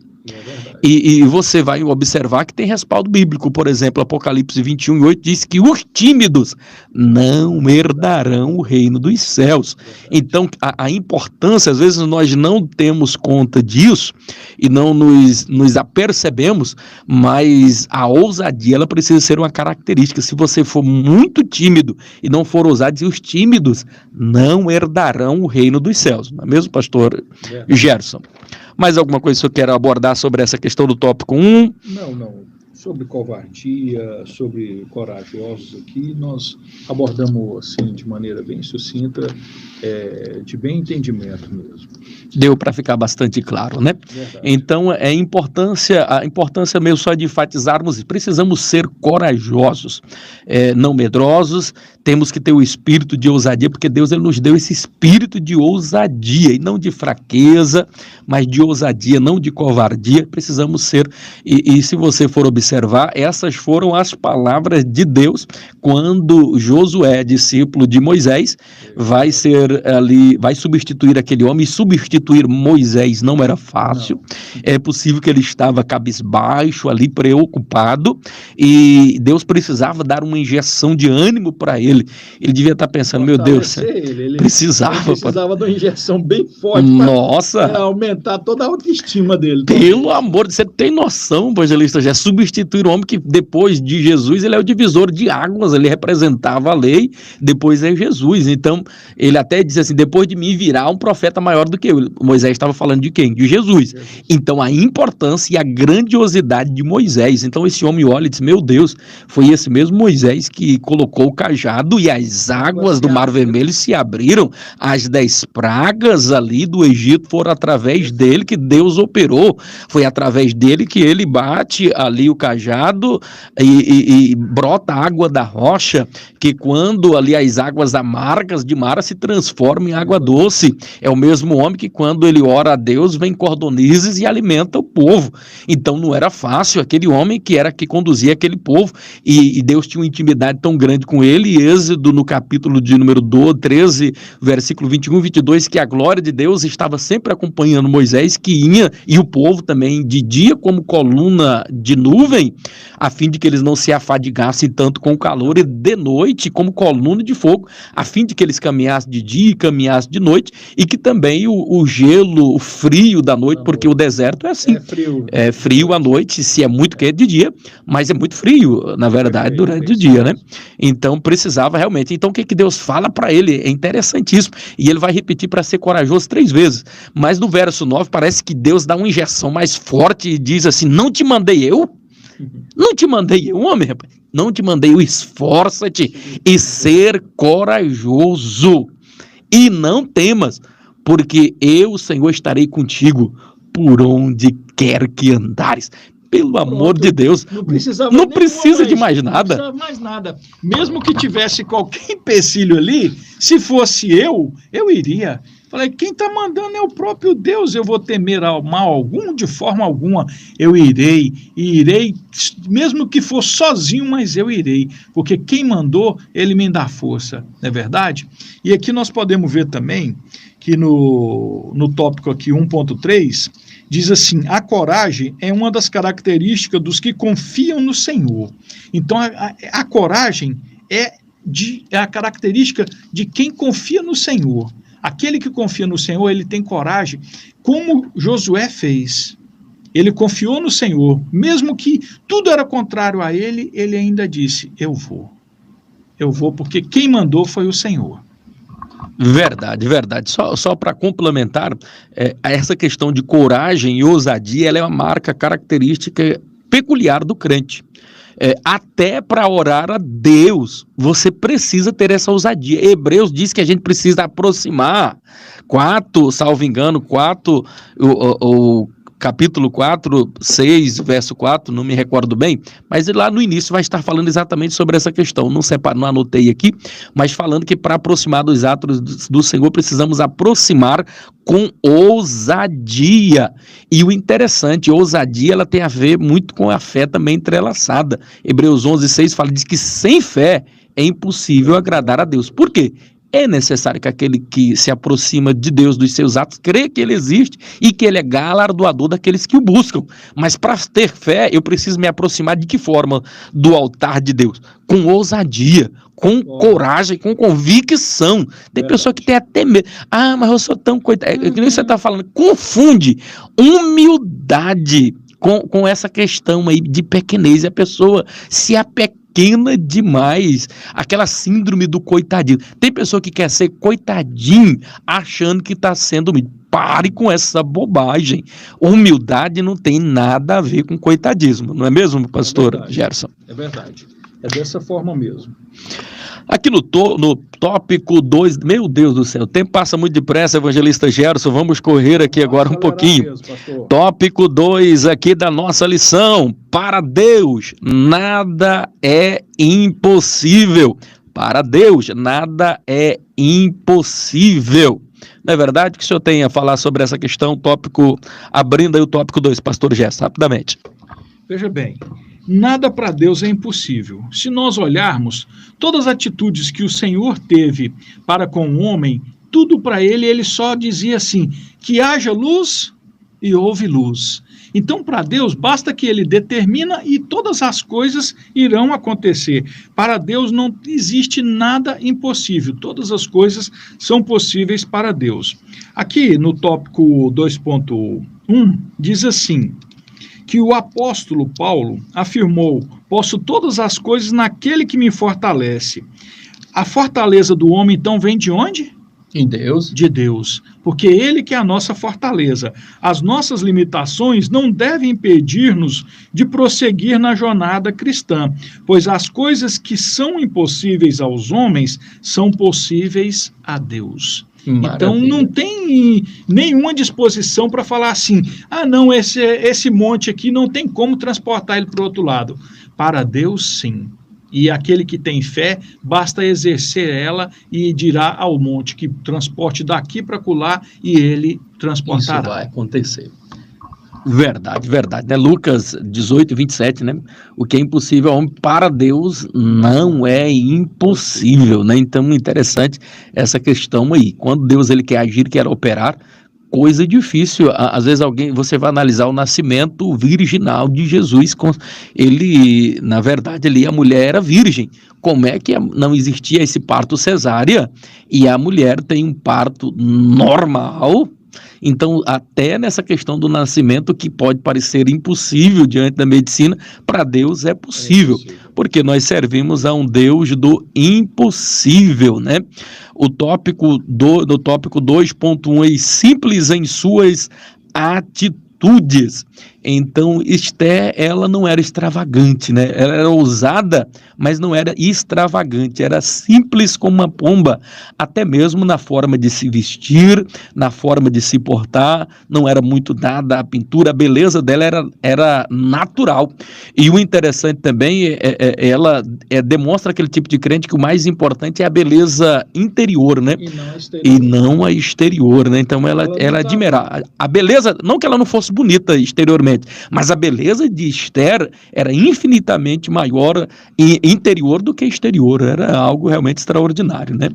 E você vai observar que tem respaldo bíblico. Por exemplo, Apocalipse 21:8 diz que os tímidos não herdarão o reino dos céus. Então, a importância, às vezes nós não temos conta disso e não nos apercebemos, mas a ousadia, ela precisa ser uma característica. Se você for muito tímido e não for ousado, os tímidos não herdarão o reino dos céus. Não é mesmo, pastor Gerson? Mais alguma coisa que o senhor quer abordar sobre essa questão do tópico 1? Não. Sobre covardia, sobre corajosos aqui, nós abordamos assim de maneira bem sucinta, de bem entendimento mesmo. Deu para ficar bastante claro, né? Verdade. Então, a importância mesmo só de enfatizarmos, precisamos ser corajosos, não medrosos, temos que ter o espírito de ousadia, porque Deus ele nos deu esse espírito de ousadia, e não de fraqueza, mas de ousadia, não de covardia. Precisamos ser, e se você for observar, essas foram as palavras de Deus quando Josué, discípulo de Moisés, vai substituir aquele homem. E substituir Moisés não era fácil. Não. É possível que ele estava cabisbaixo ali, preocupado, e Deus precisava dar uma injeção de ânimo para ele. Ele devia estar pensando, meu Deus, ele precisava de uma injeção bem forte para aumentar toda a autoestima dele. Pelo amor de Deus, você tem noção, evangelista, já substituir o homem que depois de Jesus, ele é o divisor de águas, ele representava a lei, depois é Jesus. Então, ele até diz assim, depois de mim virá um profeta maior do que eu. Moisés estava falando de quem? De Jesus. Então, a importância e a grandiosidade de Moisés. Então, esse homem olha e diz, meu Deus, foi esse mesmo Moisés que colocou o cajado cajado e as águas do Mar Vermelho se abriram. As 10 pragas ali do Egito foram através dele que Deus operou. Foi através dele que ele bate ali o cajado e brota água da rocha, que quando ali as águas amargas de Mara se transformam em água doce. É o mesmo homem que quando ele ora a Deus, vem cordonizes e alimenta o povo. Então não era fácil, aquele homem que conduzia aquele povo, e Deus tinha uma intimidade tão grande com ele. E Êxodo, no capítulo de número 13, versículo 21 e 22, que a glória de Deus estava sempre acompanhando Moisés, que ia, e o povo também, de dia como coluna de nuvem, a fim de que eles não se afadigassem tanto com o calor, e de noite como coluna de fogo, a fim de que eles caminhassem de dia e caminhassem de noite, e que também o gelo, o frio da noite, porque o deserto é assim, é frio à noite, se é muito quente de dia, mas é muito frio, na verdade, durante o dia, né? Então precisava realmente. Então o que Deus fala para ele é interessantíssimo, e ele vai repetir para ser corajoso 3 vezes, mas no verso 9 parece que Deus dá uma injeção mais forte e diz assim: não te mandei eu? Não te mandei eu, homem, rapaz? Não te mandei eu? Esforça-te e ser corajoso, e não temas, porque eu, Senhor, estarei contigo por onde quer que andares. Pelo amor de Deus, não precisa de mais nada. Não precisava mais nada. Mesmo que tivesse qualquer empecilho ali, se fosse eu iria. Falei, quem está mandando é o próprio Deus. Eu vou temer ao mal algum? De forma alguma. Eu irei, mesmo que for sozinho, mas eu irei. Porque quem mandou, ele me dá força. Não é verdade? E aqui nós podemos ver também que no tópico aqui 1.3, diz assim: a coragem é uma das características dos que confiam no Senhor. Então, a coragem é a característica de quem confia no Senhor. Aquele que confia no Senhor, ele tem coragem, como Josué fez. Ele confiou no Senhor, mesmo que tudo era contrário a ele, ele ainda disse: eu vou, porque quem mandou foi o Senhor. Verdade. Só para complementar, essa questão de coragem e ousadia, ela é uma marca característica peculiar do crente. Até para orar a Deus, você precisa ter essa ousadia. Hebreus diz que a gente precisa aproximar. Salvo engano, o capítulo 4, 6, verso 4, não me recordo bem, mas lá no início vai estar falando exatamente sobre essa questão. Não anotei aqui, mas falando que para aproximar dos atos do Senhor, precisamos aproximar com ousadia. E o interessante, ousadia, ela tem a ver muito com a fé também entrelaçada. Hebreus 11, 6 diz que sem fé é impossível agradar a Deus. Por quê? É necessário que aquele que se aproxima de Deus, dos seus atos, crê que ele existe e que ele é galardoador daqueles que o buscam. Mas para ter fé, eu preciso me aproximar de que forma? Do altar de Deus. Com ousadia, com coragem, com convicção. Tem pessoa que tem até medo. Ah, mas eu sou tão coitado. É que nem você está falando. Confunde humildade com essa questão aí de pequenez. A pessoa se apequena demais, aquela síndrome do coitadinho. Tem pessoa que quer ser coitadinho achando que está sendo humilde. Pare com essa bobagem. Humildade não tem nada a ver com coitadismo, não é mesmo, pastor Gerson? É verdade. É dessa forma mesmo. Aqui no tópico 2, meu Deus do céu, o tempo passa muito depressa, evangelista Gerson, vamos correr aqui agora um pouquinho. Mesmo, tópico 2 aqui da nossa lição: para Deus nada é impossível. Para Deus nada é impossível. Não é verdade? Que o senhor tem a falar sobre essa questão, tópico, abrindo aí o tópico 2, pastor Gerson, rapidamente. Veja bem, nada para Deus é impossível. Se nós olharmos todas as atitudes que o Senhor teve para com o homem, tudo para ele só dizia assim: que haja luz e houve luz. Então, para Deus, basta que ele determina e todas as coisas irão acontecer. Para Deus não existe nada impossível. Todas as coisas são possíveis para Deus. Aqui no tópico 2.1 diz assim: que o apóstolo Paulo afirmou: posso todas as coisas naquele que me fortalece. A fortaleza do homem, então, vem de onde? Em Deus. De Deus, porque Ele que é a nossa fortaleza. As nossas limitações não devem impedir-nos de prosseguir na jornada cristã, pois as coisas que são impossíveis aos homens são possíveis a Deus. Maravilha. Então não tem nenhuma disposição para falar assim, não, esse monte aqui não tem como transportar ele para o outro lado. Para Deus, sim. E aquele que tem fé, basta exercer ela e dirá ao monte que transporte daqui para acolá e ele transportará. Isso vai acontecer. Verdade, verdade. Né? Lucas 18, 27, né? O que é impossível ao homem, para Deus não é impossível, né? Então, interessante essa questão aí. Quando Deus ele quer agir, quer operar, coisa difícil. Às vezes você vai analisar o nascimento virginal de Jesus. Ele, na verdade, ali a mulher era virgem. Como é que não existia esse parto cesárea e a mulher tem um parto normal? Então, até nessa questão do nascimento, que pode parecer impossível diante da medicina, para Deus é possível, porque nós servimos a um Deus do impossível, né? No tópico 2.1 é simples em suas atitudes. Então, Esther, ela não era extravagante, né? Ela era ousada, mas não era extravagante, era simples como uma pomba, até mesmo na forma de se vestir, na forma de se portar, não era muito dada à pintura, a beleza dela era natural. E o interessante também, ela demonstra aquele tipo de crente que o mais importante é a beleza interior, né? E não a exterior, né? Então, ela admirava. A beleza, não que ela não fosse bonita exteriormente, mas a beleza de Esther era infinitamente maior e interior do que exterior, era algo realmente extraordinário, né?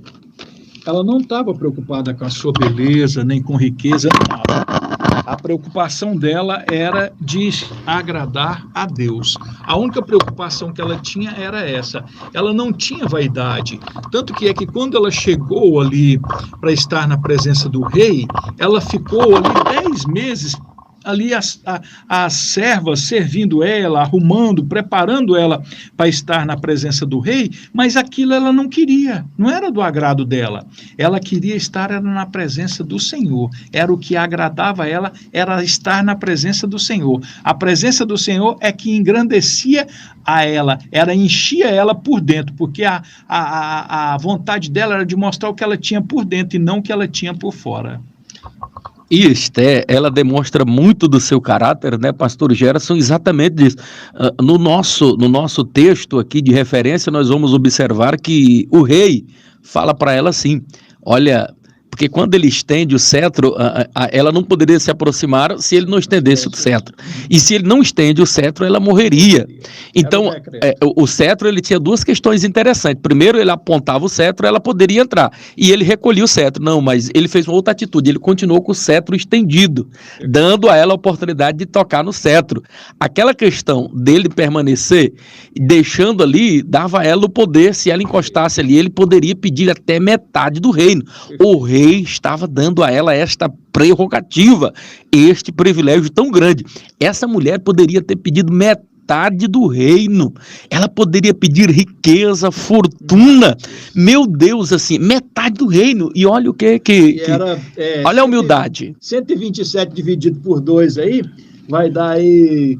Ela não estava preocupada com a sua beleza, nem com riqueza, nada. A preocupação dela era de agradar a Deus. A única preocupação que ela tinha era essa. Ela não tinha vaidade. Tanto que quando ela chegou ali para estar na presença do rei, ela ficou ali 10 meses ali as servas servindo ela, arrumando, preparando ela para estar na presença do rei, mas aquilo ela não queria, não era do agrado dela. Ela queria estar na presença do Senhor, era o que agradava ela, era estar na presença do Senhor. A presença do Senhor é que engrandecia a ela, enchia ela por dentro, porque a vontade dela era de mostrar o que ela tinha por dentro e não o que ela tinha por fora. E Esther, ela demonstra muito do seu caráter, né, pastor Gerson, exatamente disso. No nosso texto aqui de referência, nós vamos observar que o rei fala para ela assim, olha, porque quando ele estende o cetro, ela não poderia se aproximar se ele não estendesse o cetro. E se ele não estende o cetro, ela morreria. Então, o cetro, ele tinha duas questões interessantes. Primeiro, ele apontava o cetro, ela poderia entrar. E ele recolhia o cetro. Não, mas ele fez uma outra atitude. Ele continuou com o cetro estendido, dando a ela a oportunidade de tocar no cetro. Aquela questão dele permanecer, deixando ali, dava a ela o poder. Se ela encostasse ali, ele poderia pedir até metade do reino. O rei estava dando a ela esta prerrogativa, este privilégio tão grande. Essa mulher poderia ter pedido metade do reino, ela poderia pedir riqueza, fortuna, meu Deus, assim, metade do reino. E olha o que era, olha a humildade. 127 dividido por 2 aí, vai dar aí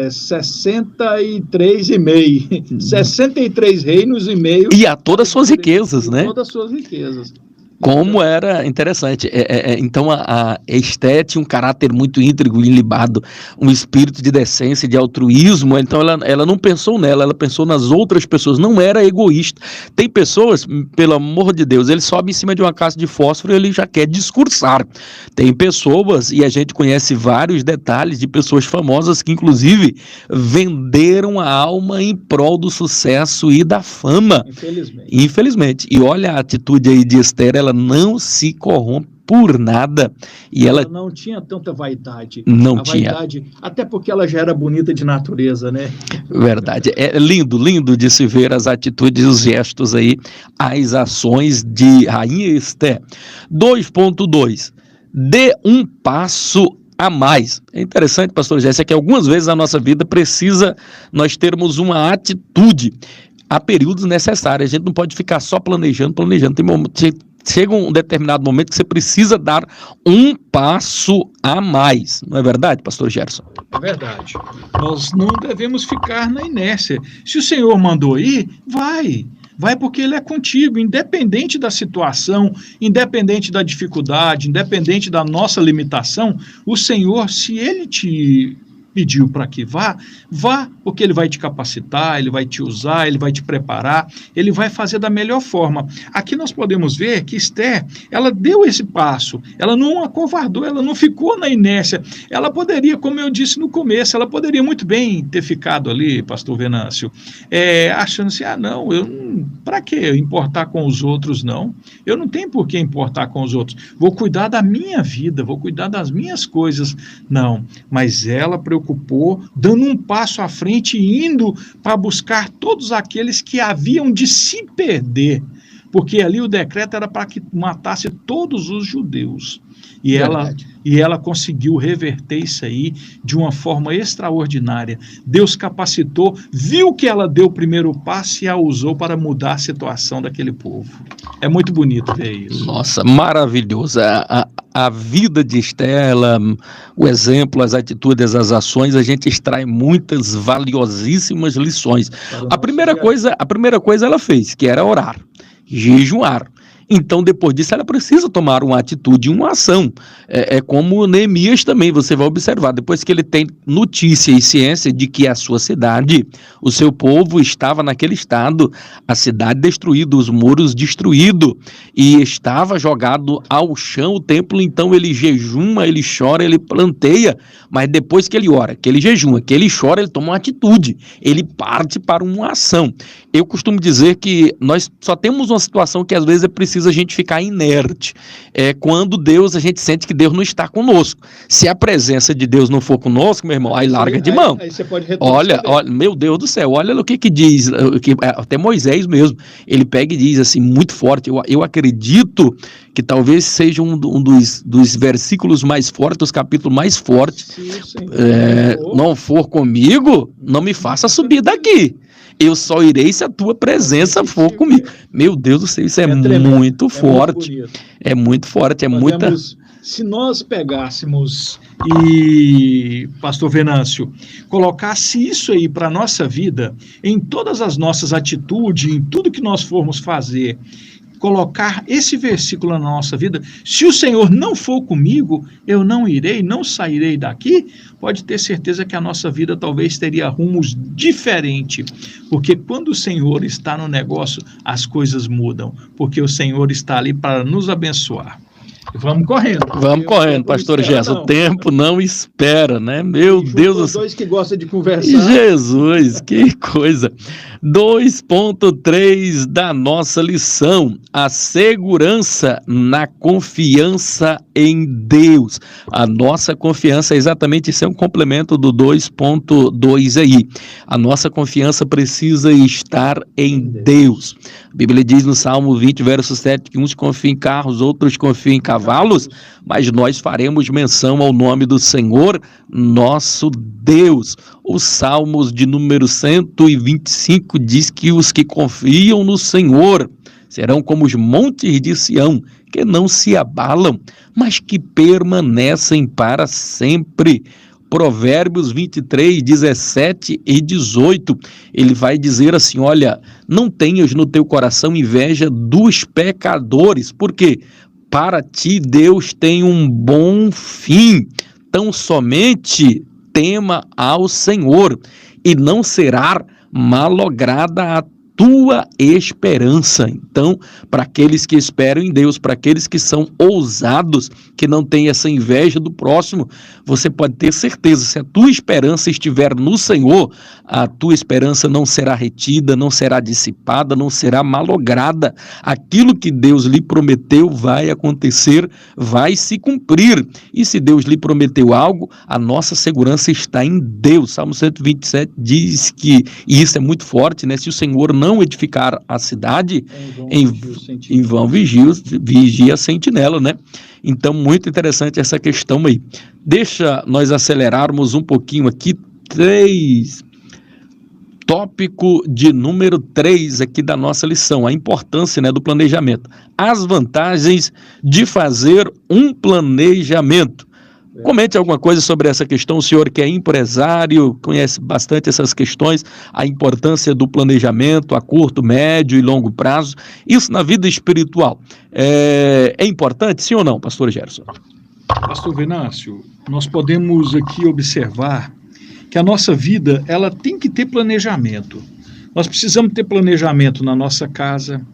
63,5. 63 reinos e meio. E a todas as suas riquezas, né? Todas as suas riquezas. Como era interessante. Então, a Esther tinha um caráter muito íntegro, ilibado, um espírito de decência, de altruísmo. Então, ela não pensou nela, ela pensou nas outras pessoas, não era egoísta. Tem pessoas, pelo amor de Deus, ele sobe em cima de uma caixa de fósforo e ele já quer discursar. Tem pessoas, e a gente conhece vários detalhes de pessoas famosas que, inclusive, venderam a alma em prol do sucesso e da fama. Infelizmente. E olha a atitude aí de Esther, ela não se corrompe por nada. E ela não tinha tanta vaidade. Não tinha. Vaidade, até porque ela já era bonita de natureza, né? Verdade. É lindo, lindo de se ver as atitudes, os gestos aí, as ações de Rainha Esther. 2.2. Dê um passo a mais. É interessante, pastor Jéssica, que algumas vezes a nossa vida precisa nós termos uma atitude. Há períodos necessários, a gente não pode ficar só planejando. chega um determinado momento que você precisa dar um passo a mais. Não é verdade, pastor Gerson? É verdade. Nós não devemos ficar na inércia. Se o Senhor mandou ir, vai. Vai porque Ele é contigo, independente da situação, independente da dificuldade, independente da nossa limitação. O Senhor, se Ele te pediu para que vá, porque Ele vai te capacitar, Ele vai te usar, Ele vai te preparar, Ele vai fazer da melhor forma. Aqui nós podemos ver que Esther, ela deu esse passo, ela não acovardou, ela não ficou na inércia, ela poderia, como eu disse no começo, ela poderia muito bem ter ficado ali, pastor Venâncio, achando assim, não, para que importar com os outros, não? Eu não tenho por que importar com os outros, vou cuidar da minha vida, vou cuidar das minhas coisas, não, mas ela preocupou, dando um passo à frente e indo para buscar todos aqueles que haviam de se perder, porque ali o decreto era para que matasse todos os judeus. E ela conseguiu reverter isso aí de uma forma extraordinária. Deus capacitou, viu que ela deu o primeiro passo e a usou para mudar a situação daquele povo. É muito bonito ver isso. Nossa, maravilhoso. A vida de Esther, o exemplo, as atitudes, as ações, a gente extrai muitas valiosíssimas lições. A primeira coisa ela fez, que era orar, jejuar. Então, depois disso, ela precisa tomar uma atitude, uma ação. É como Neemias também, você vai observar, depois que ele tem notícia e ciência de que a sua cidade, o seu povo estava naquele estado, a cidade destruída, os muros destruídos, e estava jogado ao chão o templo, então ele jejuma, ele chora, ele planteia, mas depois que ele ora, que ele jejuma, que ele chora, ele toma uma atitude, ele parte para uma ação. Eu costumo dizer que nós só temos uma situação que às vezes é preciso a gente ficar inerte. Quando a gente sente que Deus não está conosco. Se a presença de Deus não for conosco, meu irmão, aí larga de mão. Aí você pode retroceder. Olha, meu Deus do céu, olha o que diz, até Moisés mesmo, ele pega e diz assim, muito forte, eu acredito que talvez seja um dos versículos mais fortes, dos capítulos mais fortes. Não for comigo, não me faça subir daqui. Eu só irei se a tua presença for comigo. Meu Deus do céu, isso é muito forte. É muito forte, Se nós pegássemos e, pastor Venâncio, colocasse isso aí para a nossa vida, em todas as nossas atitudes, em tudo que nós formos fazer, colocar esse versículo na nossa vida, se o Senhor não for comigo, eu não irei, não sairei daqui, pode ter certeza que a nossa vida talvez teria rumos diferentes, porque quando o Senhor está no negócio, as coisas mudam, porque o Senhor está ali para nos abençoar. Vamos correndo, pastor Gerson. O tempo não espera, né? Meu Deus do céu. Dois que gostam de conversar. Jesus, que coisa. 2.3 da nossa lição: a segurança na confiança em Deus. A nossa confiança, exatamente isso é um complemento do 2.2 aí. A nossa confiança precisa estar em Deus. A Bíblia diz no Salmo 20, verso 7, que uns confiam em carros, outros confiam em cavalos, mas nós faremos menção ao nome do Senhor, nosso Deus. Os Salmos de número 125 diz que os que confiam no Senhor serão como os montes de Sião, que não se abalam, mas que permanecem para sempre. Provérbios 23, 17 e 18, ele vai dizer assim, olha, não tenhas no teu coração inveja dos pecadores, porque para ti Deus tem um bom fim, tão somente tema ao Senhor, e não será malograda a tua esperança. Então, para aqueles que esperam em Deus, para aqueles que são ousados, que não têm essa inveja do próximo, você pode ter certeza, se a tua esperança estiver no Senhor, a tua esperança não será retida, não será dissipada, não será malograda. Aquilo que Deus lhe prometeu vai acontecer, vai se cumprir. E se Deus lhe prometeu algo, a nossa segurança está em Deus. Salmo 127 diz que, e isso é muito forte, né? Se o Senhor não edificar a cidade, em vão vigia a sentinela, né? Então, muito interessante essa questão aí. Deixa nós acelerarmos um pouquinho aqui, tópico de número 3 aqui da nossa lição, a importância, né, do planejamento. As vantagens de fazer um planejamento. Comente alguma coisa sobre essa questão, o senhor que é empresário, conhece bastante essas questões, a importância do planejamento a curto, médio e longo prazo, isso na vida espiritual. É importante, sim ou não, pastor Gerson? Pastor Venâncio, nós podemos aqui observar que a nossa vida, ela tem que ter planejamento. Nós precisamos ter planejamento na nossa casa,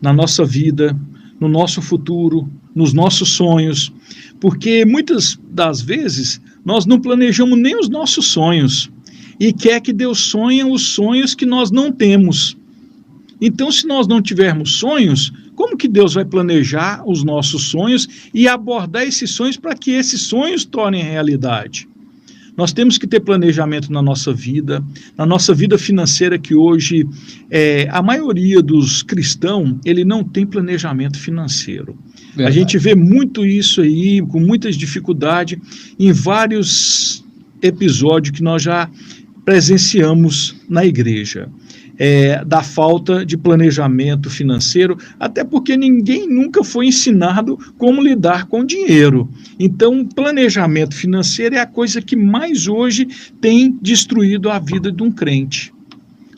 na nossa vida, no nosso futuro, nos nossos sonhos, porque muitas das vezes nós não planejamos nem os nossos sonhos e quer que Deus sonhe os sonhos que nós não temos. Então, se nós não tivermos sonhos, como que Deus vai planejar os nossos sonhos e abordar esses sonhos para que esses sonhos tornem realidade? Nós temos que ter planejamento na nossa vida financeira, que hoje a maioria dos cristãos, ele não tem planejamento financeiro. Verdade. A gente vê muito isso aí, com muitas dificuldades, em vários episódios que nós já presenciamos na igreja. Da falta de planejamento financeiro, até porque ninguém nunca foi ensinado como lidar com dinheiro. Então, planejamento financeiro é a coisa que mais hoje tem destruído a vida de um crente.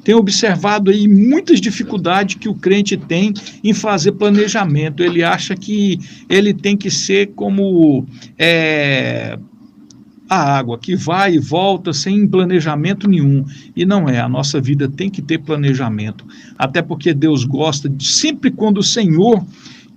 Tenho observado aí muitas dificuldades que o crente tem em fazer planejamento. Ele acha que ele tem que ser como a água, que vai e volta sem planejamento nenhum, e não é. A nossa vida tem que ter planejamento, até porque Deus gosta de, sempre quando o Senhor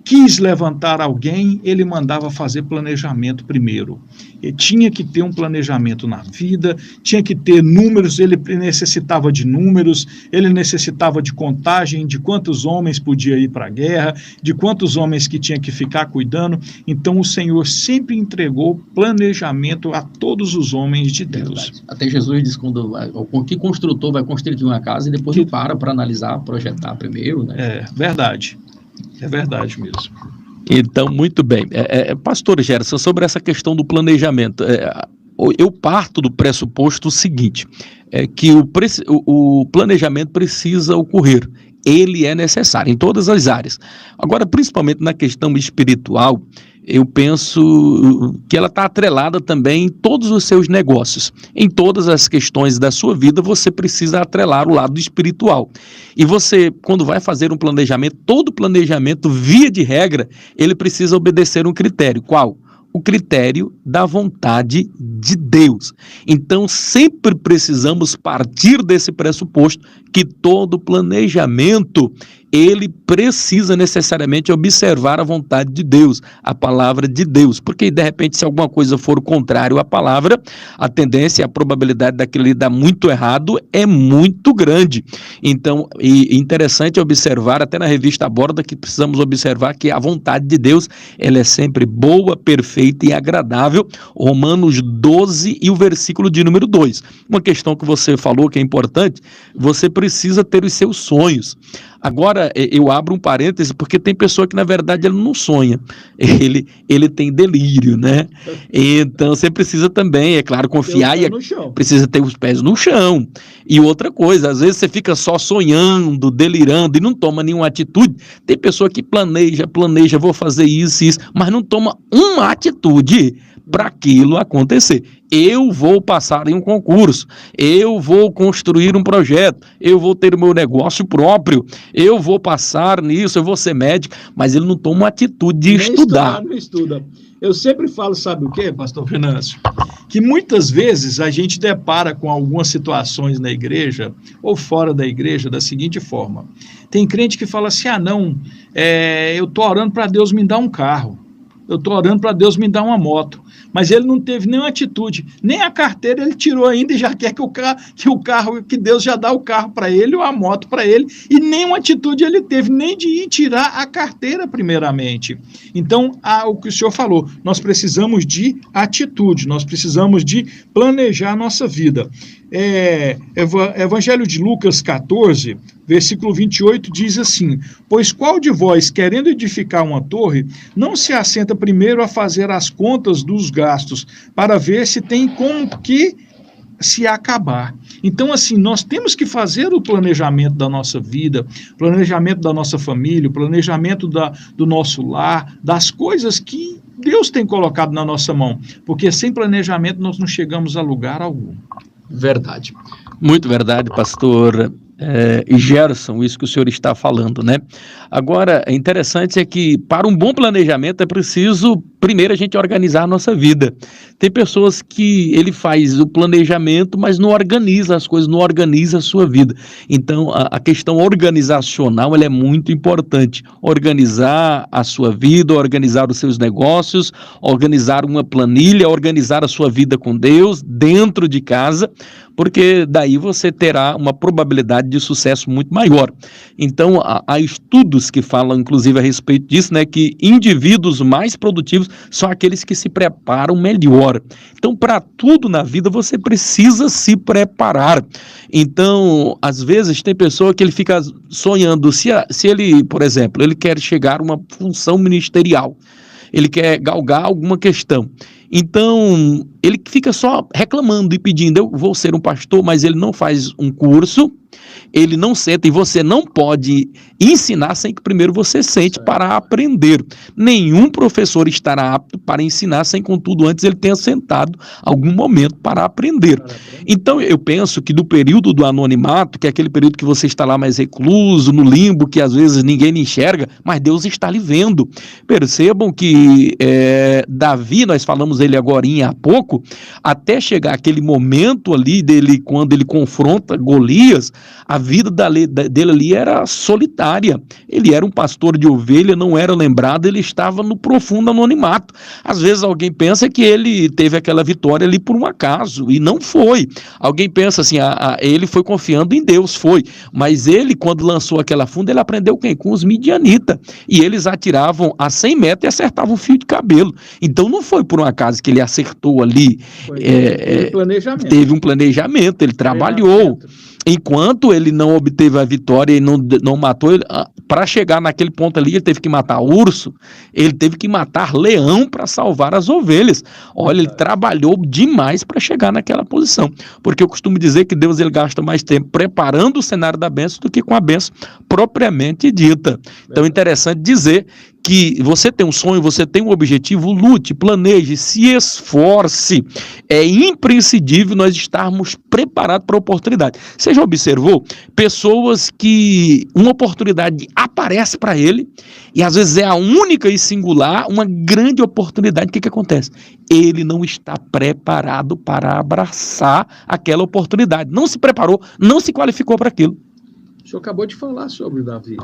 quis levantar alguém, ele mandava fazer planejamento primeiro. Ele tinha que ter um planejamento na vida, tinha que ter números, ele necessitava de números, ele necessitava de contagem, de quantos homens podia ir para a guerra, de quantos homens que tinha que ficar cuidando. Então o Senhor sempre entregou planejamento a todos os homens de Deus. Verdade. Até Jesus diz que construtor vai construir uma casa e depois para analisar, projetar primeiro, né? Verdade. É verdade mesmo. Então, muito bem. Pastor Gerson, sobre essa questão do planejamento, eu parto do pressuposto seguinte, que o planejamento precisa ocorrer. Ele é necessário em todas as áreas. Agora, principalmente na questão espiritual, eu penso que ela está atrelada também em todos os seus negócios. Em todas as questões da sua vida, você precisa atrelar o lado espiritual. E você, quando vai fazer um planejamento, todo planejamento, via de regra, ele precisa obedecer um critério. Qual? O critério da vontade de Deus. Então, sempre precisamos partir desse pressuposto que todo planejamento, ele precisa necessariamente observar a vontade de Deus, a palavra de Deus, porque de repente se alguma coisa for contrário à palavra, a tendência, a probabilidade daquilo ali dar muito errado é muito grande. Então, interessante observar, até na revista Aborda, que precisamos observar que a vontade de Deus, ela é sempre boa, perfeita e agradável. Romanos 12 e o versículo de número 2. Uma questão que você falou que é importante, você precisa ter os seus sonhos. Agora, eu abro um parêntese, porque tem pessoa que, na verdade, ele não sonha, ele tem delírio, né? Então, você precisa também, é claro, confiar e precisa ter os pés no chão. E outra coisa, às vezes você fica só sonhando, delirando e não toma nenhuma atitude. Tem pessoa que planeja, vou fazer isso, mas não toma uma atitude para aquilo acontecer. Eu vou passar em um concurso, eu vou construir um projeto, eu vou ter o meu negócio próprio, eu vou passar nisso, eu vou ser médico, mas ele não toma uma atitude de estudar. Não estuda. Eu sempre falo, sabe o quê, pastor Venâncio? Que muitas vezes a gente depara com algumas situações na igreja ou fora da igreja da seguinte forma. Tem crente que fala assim, eu estou orando para Deus me dar um carro, eu estou orando para Deus me dar uma moto. Mas ele não teve nenhuma atitude, nem a carteira ele tirou ainda e já quer que o carro, que Deus já dá o carro para ele ou a moto para ele, e nenhuma atitude ele teve, nem de ir tirar a carteira primeiramente. Então, o que o senhor falou, nós precisamos de atitude, nós precisamos de planejar a nossa vida. Evangelho de Lucas 14, versículo 28 diz assim, pois qual de vós, querendo edificar uma torre, não se assenta primeiro a fazer as contas dos gastos, para ver se tem com que se acabar. Então, assim, nós temos que fazer o planejamento da nossa vida, planejamento da nossa família, planejamento do nosso lar, das coisas que Deus tem colocado na nossa mão, porque sem planejamento nós não chegamos a lugar algum. Verdade. Muito verdade, pastor e Gerson, isso que o senhor está falando, né? Agora, é interessante é que para um bom planejamento é preciso, primeiro, a gente organizar a nossa vida. Tem pessoas que ele faz o planejamento, mas não organiza as coisas, não organiza a sua vida. Então, a questão organizacional, ela é muito importante. Organizar a sua vida, organizar os seus negócios, organizar uma planilha, organizar a sua vida com Deus, dentro de casa, porque daí você terá uma probabilidade de sucesso muito maior. Então, há estudos que falam, inclusive, a respeito disso, né, que indivíduos mais produtivos são aqueles que se preparam melhor. Então, para tudo na vida, você precisa se preparar. Então, às vezes, tem pessoa que ele fica sonhando, se ele, por exemplo, ele quer chegar a uma função ministerial, ele quer galgar alguma questão. Então, ele fica só reclamando e pedindo, eu vou ser um pastor, mas ele não faz um curso, ele não senta, e você não pode ensinar sem que primeiro você sente para aprender. Nenhum professor estará apto para ensinar sem, contudo, antes ele tenha sentado algum momento para aprender. Então, eu penso que do período do anonimato, que é aquele período que você está lá mais recluso, no limbo, que às vezes ninguém lhe enxerga, mas Deus está lhe vendo. Percebam que Davi, nós falamos ele agorinha há pouco, até chegar aquele momento ali dele, quando ele confronta Golias, a vida dele ali era solitária. Ele era um pastor de ovelha, não era lembrado, ele estava no profundo anonimato. Às vezes alguém pensa que ele teve aquela vitória ali por um acaso, e não foi. Alguém pensa assim, ele foi confiando em Deus, foi. Mas ele, quando lançou aquela funda, ele aprendeu quem? Com os midianitas. E eles atiravam a 100 metros e acertavam um fio de cabelo. Então não foi por um acaso que ele acertou ali. Teve um planejamento, ele trabalhou. Enquanto ele não obteve a vitória e não matou ele, para chegar naquele ponto ali, ele teve que matar urso, ele teve que matar leão para salvar as ovelhas. Olha, ele trabalhou demais para chegar naquela posição, porque eu costumo dizer que Deus ele gasta mais tempo preparando o cenário da bênção do que com a bênção propriamente dita. Então é interessante dizer que você tem um sonho, você tem um objetivo, lute, planeje, se esforce. É imprescindível nós estarmos preparados para a oportunidade. Você já observou pessoas que uma oportunidade aparece para ele e às vezes é a única e singular, uma grande oportunidade. O que acontece? Ele não está preparado para abraçar aquela oportunidade. Não se preparou, não se qualificou para aquilo. O senhor acabou de falar sobre Davi.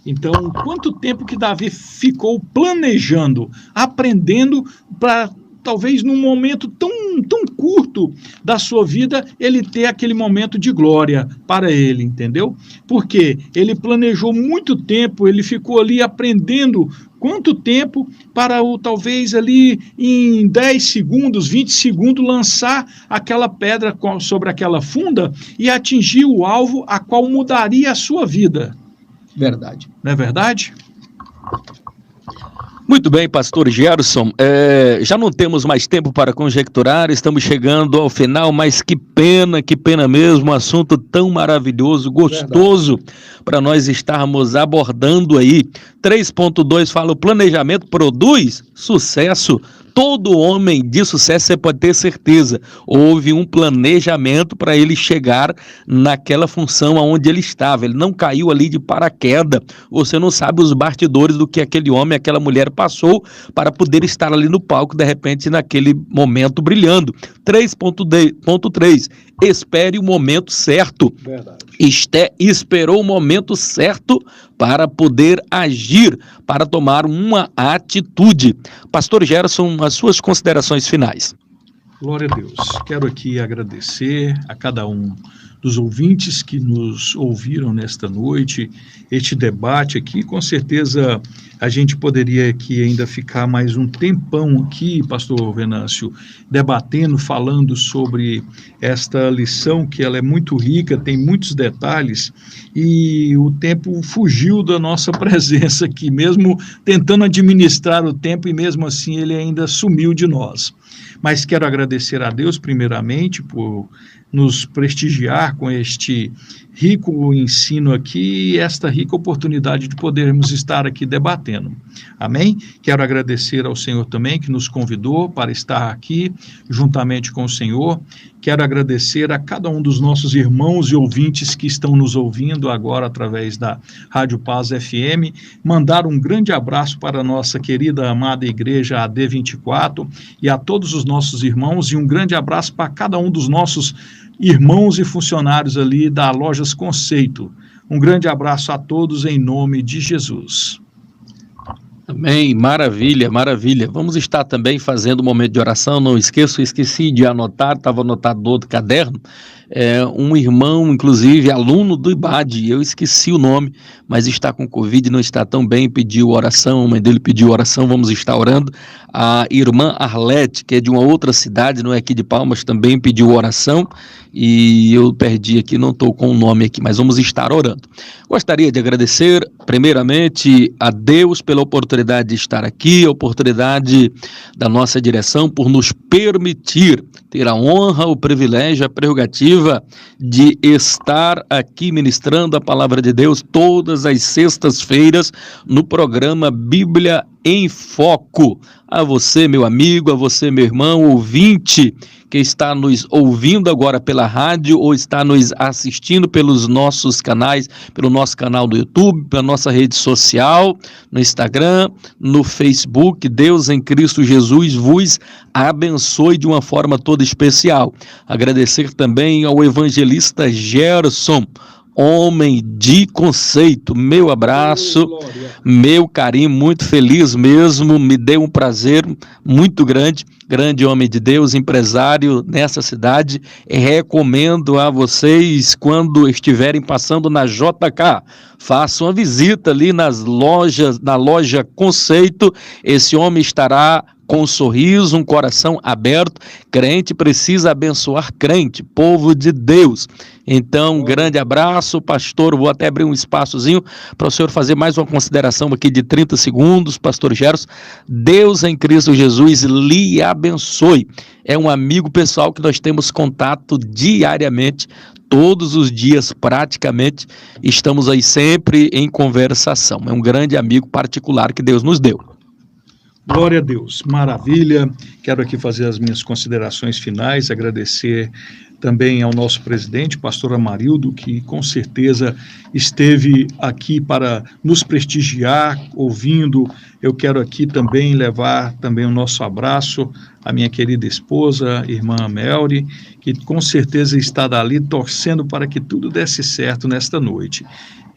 Então, quanto tempo que Davi ficou planejando, aprendendo para, talvez num momento tão curto da sua vida, ele ter aquele momento de glória para ele, entendeu? Porque ele planejou muito tempo, ele ficou ali aprendendo quanto tempo para talvez ali em 10 segundos, 20 segundos, lançar aquela pedra sobre aquela funda e atingir o alvo a qual mudaria a sua vida. Verdade. Não é verdade? Muito bem, pastor Gerson, já não temos mais tempo para conjecturar, estamos chegando ao final, mas que pena mesmo, um assunto tão maravilhoso, gostoso, para nós estarmos abordando aí. 3.2 fala, o planejamento produz sucesso. Todo homem de sucesso, você pode ter certeza, houve um planejamento para ele chegar naquela função aonde ele estava. Ele não caiu ali de paraquedas. Você não sabe os bastidores do que aquele homem, aquela mulher passou para poder estar ali no palco, de repente, naquele momento brilhando. 3.3, espere o momento certo. Verdade. Esperou o momento certo para poder agir, para tomar uma atitude. Pastor Gerson, as suas considerações finais. Glória a Deus. Quero aqui agradecer a cada um dos ouvintes que nos ouviram nesta noite, este debate aqui. Com certeza a gente poderia aqui ainda ficar mais um tempão aqui, pastor Venâncio, debatendo, falando sobre esta lição, que ela é muito rica, tem muitos detalhes, e o tempo fugiu da nossa presença aqui, mesmo tentando administrar o tempo, e mesmo assim ele ainda sumiu de nós. Mas quero agradecer a Deus, primeiramente, por nos prestigiar com este rico ensino aqui e esta rica oportunidade de podermos estar aqui debatendo. Amém? Quero agradecer ao Senhor também que nos convidou para estar aqui juntamente com o Senhor. Quero agradecer a cada um dos nossos irmãos e ouvintes que estão nos ouvindo agora através da Rádio Paz FM. Mandar um grande abraço para a nossa querida, amada igreja AD24 e a todos os nossos irmãos, e um grande abraço para cada um dos nossos irmãos e funcionários ali da Lojas Conceito. Um grande abraço a todos em nome de Jesus. Amém, maravilha, maravilha. Vamos estar também fazendo um momento de oração, não esqueci de anotar, estava anotado no outro caderno, um irmão, inclusive, aluno do IBAD, eu esqueci o nome, mas está com Covid, não está tão bem, pediu oração, a mãe dele pediu oração, vamos estar orando. A irmã Arlete, que é de uma outra cidade, não é aqui de Palmas, também pediu oração, e eu perdi aqui, não estou com o nome aqui, mas vamos estar orando. Gostaria de agradecer, primeiramente, a Deus pela oportunidade de estar aqui, a oportunidade da nossa direção por nos permitir ter a honra, o privilégio, a prerrogativa de estar aqui ministrando a palavra de Deus todas as sextas-feiras no programa Bíblia em Foco. A você, meu amigo, a você, meu irmão, ouvinte, que está nos ouvindo agora pela rádio ou está nos assistindo pelos nossos canais, pelo nosso canal do YouTube, pela nossa rede social, no Instagram, no Facebook. Deus em Cristo Jesus vos abençoe de uma forma toda especial. Agradecer também ao evangelista Gerson, homem de conceito, meu abraço, meu carinho, muito feliz mesmo, me deu um prazer muito grande homem de Deus, empresário nessa cidade. Recomendo a vocês, quando estiverem passando na JK, façam uma visita ali na loja Conceito. Esse homem estará com um sorriso, um coração aberto. Crente precisa abençoar crente, povo de Deus. Então, um grande abraço, pastor. Vou até abrir um espaçozinho para o senhor fazer mais uma consideração aqui de 30 segundos, pastor Gerson. Deus em Cristo Jesus lhe abençoe. É um amigo pessoal que nós temos contato diariamente, todos os dias praticamente, estamos aí sempre em conversação. É um grande amigo particular que Deus nos deu. Glória a Deus, maravilha. Quero aqui fazer as minhas considerações finais, agradecer também ao nosso presidente, pastor Amarildo, que com certeza esteve aqui para nos prestigiar, ouvindo. Eu quero aqui também levar também o nosso abraço à minha querida esposa, irmã Melry, que com certeza está dali torcendo para que tudo desse certo nesta noite.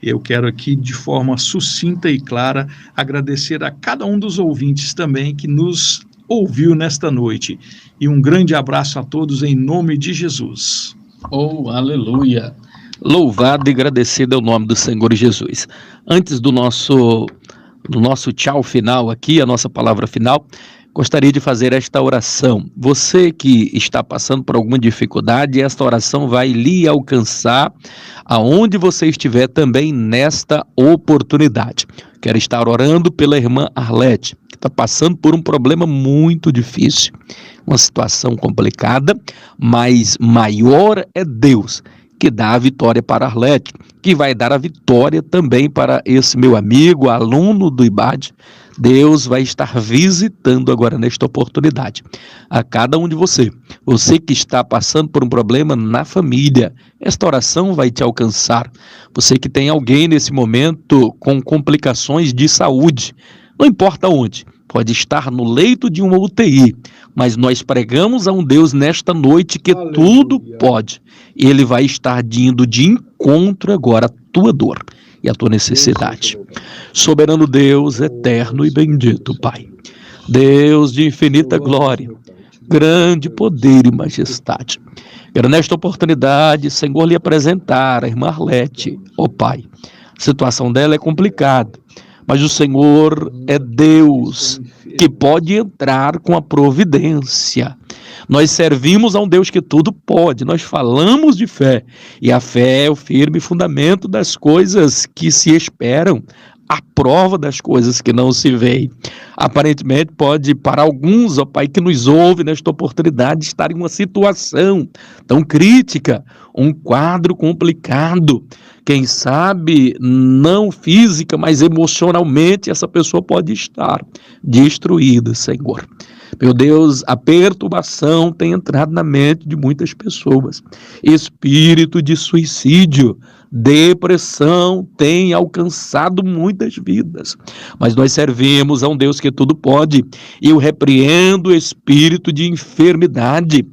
Eu quero aqui, de forma sucinta e clara, agradecer a cada um dos ouvintes também que nos ouviu nesta noite. E um grande abraço a todos em nome de Jesus. Oh, aleluia! Louvado e agradecido é o nome do Senhor Jesus. Antes do nosso tchau final aqui, a nossa palavra final, gostaria de fazer esta oração. Você que está passando por alguma dificuldade, esta oração vai lhe alcançar aonde você estiver também nesta oportunidade. Quero estar orando pela irmã Arlete, que está passando por um problema muito difícil, uma situação complicada, mas maior é Deus que dá a vitória para Arlete, que vai dar a vitória também para esse meu amigo, aluno do IBAD. Deus vai estar visitando agora nesta oportunidade a cada um de você que está passando por um problema na família. Esta oração vai te alcançar. Você que tem alguém nesse momento com complicações de saúde, não importa onde, pode estar no leito de uma UTI, mas nós pregamos a um Deus nesta noite que Aleluia. Tudo pode. Ele vai estar indo de encontro agora à tua dor e à tua necessidade. Soberano Deus, eterno e bendito Pai, Deus de infinita glória, grande poder e majestade, quero nesta oportunidade, Senhor, lhe apresentar a irmã Arlete. Ó Pai, a situação dela é complicada, mas o Senhor é Deus que pode entrar com a providência. Nós servimos a um Deus que tudo pode, nós falamos de fé, e a fé é o firme fundamento das coisas que se esperam, a prova das coisas que não se veem. Aparentemente pode, para alguns, ó Pai, que nos ouve nesta oportunidade, estar em uma situação tão crítica, um quadro complicado, quem sabe não física, mas emocionalmente essa pessoa pode estar destruída, Senhor. Meu Deus, a perturbação tem entrado na mente de muitas pessoas. Espírito de suicídio, depressão tem alcançado muitas vidas. Mas nós servimos a um Deus que tudo pode. E eu repreendo o espírito de enfermidade,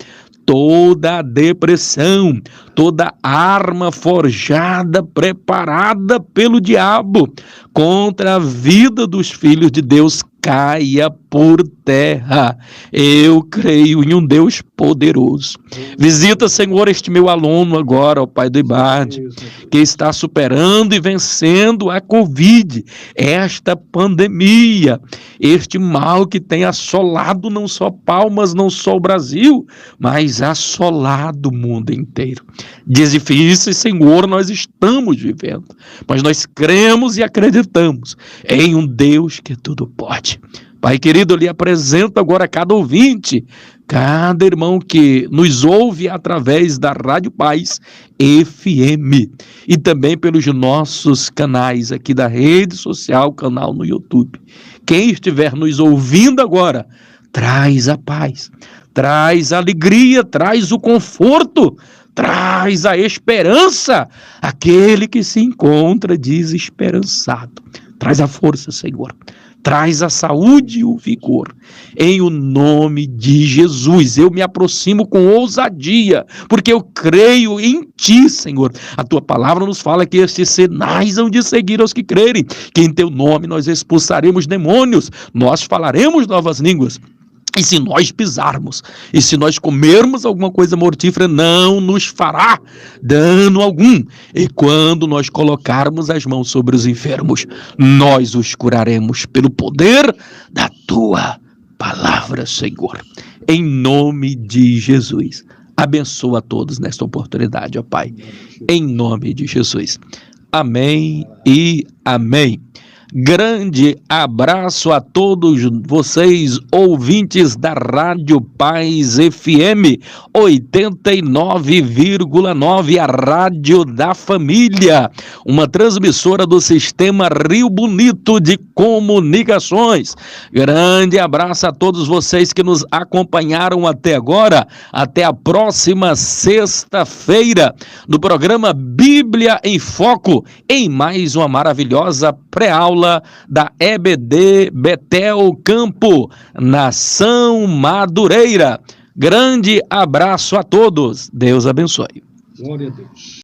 toda a depressão, toda arma forjada, preparada pelo diabo contra a vida dos filhos de Deus, caia por terra. Eu creio em um Deus poderoso. Visita, Senhor, este meu aluno agora, ó Pai do IBAD, que está superando e vencendo a Covid, esta pandemia, este mal que tem assolado não só Palmas, não só o Brasil, mas assolado o mundo inteiro. Dias difíceis, Senhor, nós estamos vivendo, mas nós cremos e acreditamos em um Deus que tudo pode. Pai querido, eu lhe apresento agora cada ouvinte, cada irmão que nos ouve através da Rádio Paz FM e também pelos nossos canais aqui da rede social, canal no YouTube. Quem estiver nos ouvindo agora, traz a paz, traz a alegria, traz o conforto, traz a esperança, aquele que se encontra desesperançado. Traz a força, Senhor. Traz a saúde e o vigor. Em o nome de Jesus, eu me aproximo com ousadia, porque eu creio em Ti, Senhor. A Tua palavra nos fala que estes sinais hão de seguir aos que crerem, que em Teu nome nós expulsaremos demônios, nós falaremos novas línguas. E se nós pisarmos, e se nós comermos alguma coisa mortífera, não nos fará dano algum. E quando nós colocarmos as mãos sobre os enfermos, nós os curaremos pelo poder da Tua palavra, Senhor. Em nome de Jesus. Abençoa a todos nesta oportunidade, ó Pai. Em nome de Jesus. Amém e amém. Grande abraço a todos vocês, ouvintes da Rádio Paz FM 89,9, a Rádio da Família, uma transmissora do Sistema Rio Bonito de Comunicações. Grande abraço a todos vocês que nos acompanharam até agora. Até a próxima sexta-feira, no programa Bíblia em Foco, em mais uma maravilhosa pré-aula da EBD Betel Campo, Nação Madureira. Grande abraço a todos. Deus abençoe. Glória a Deus.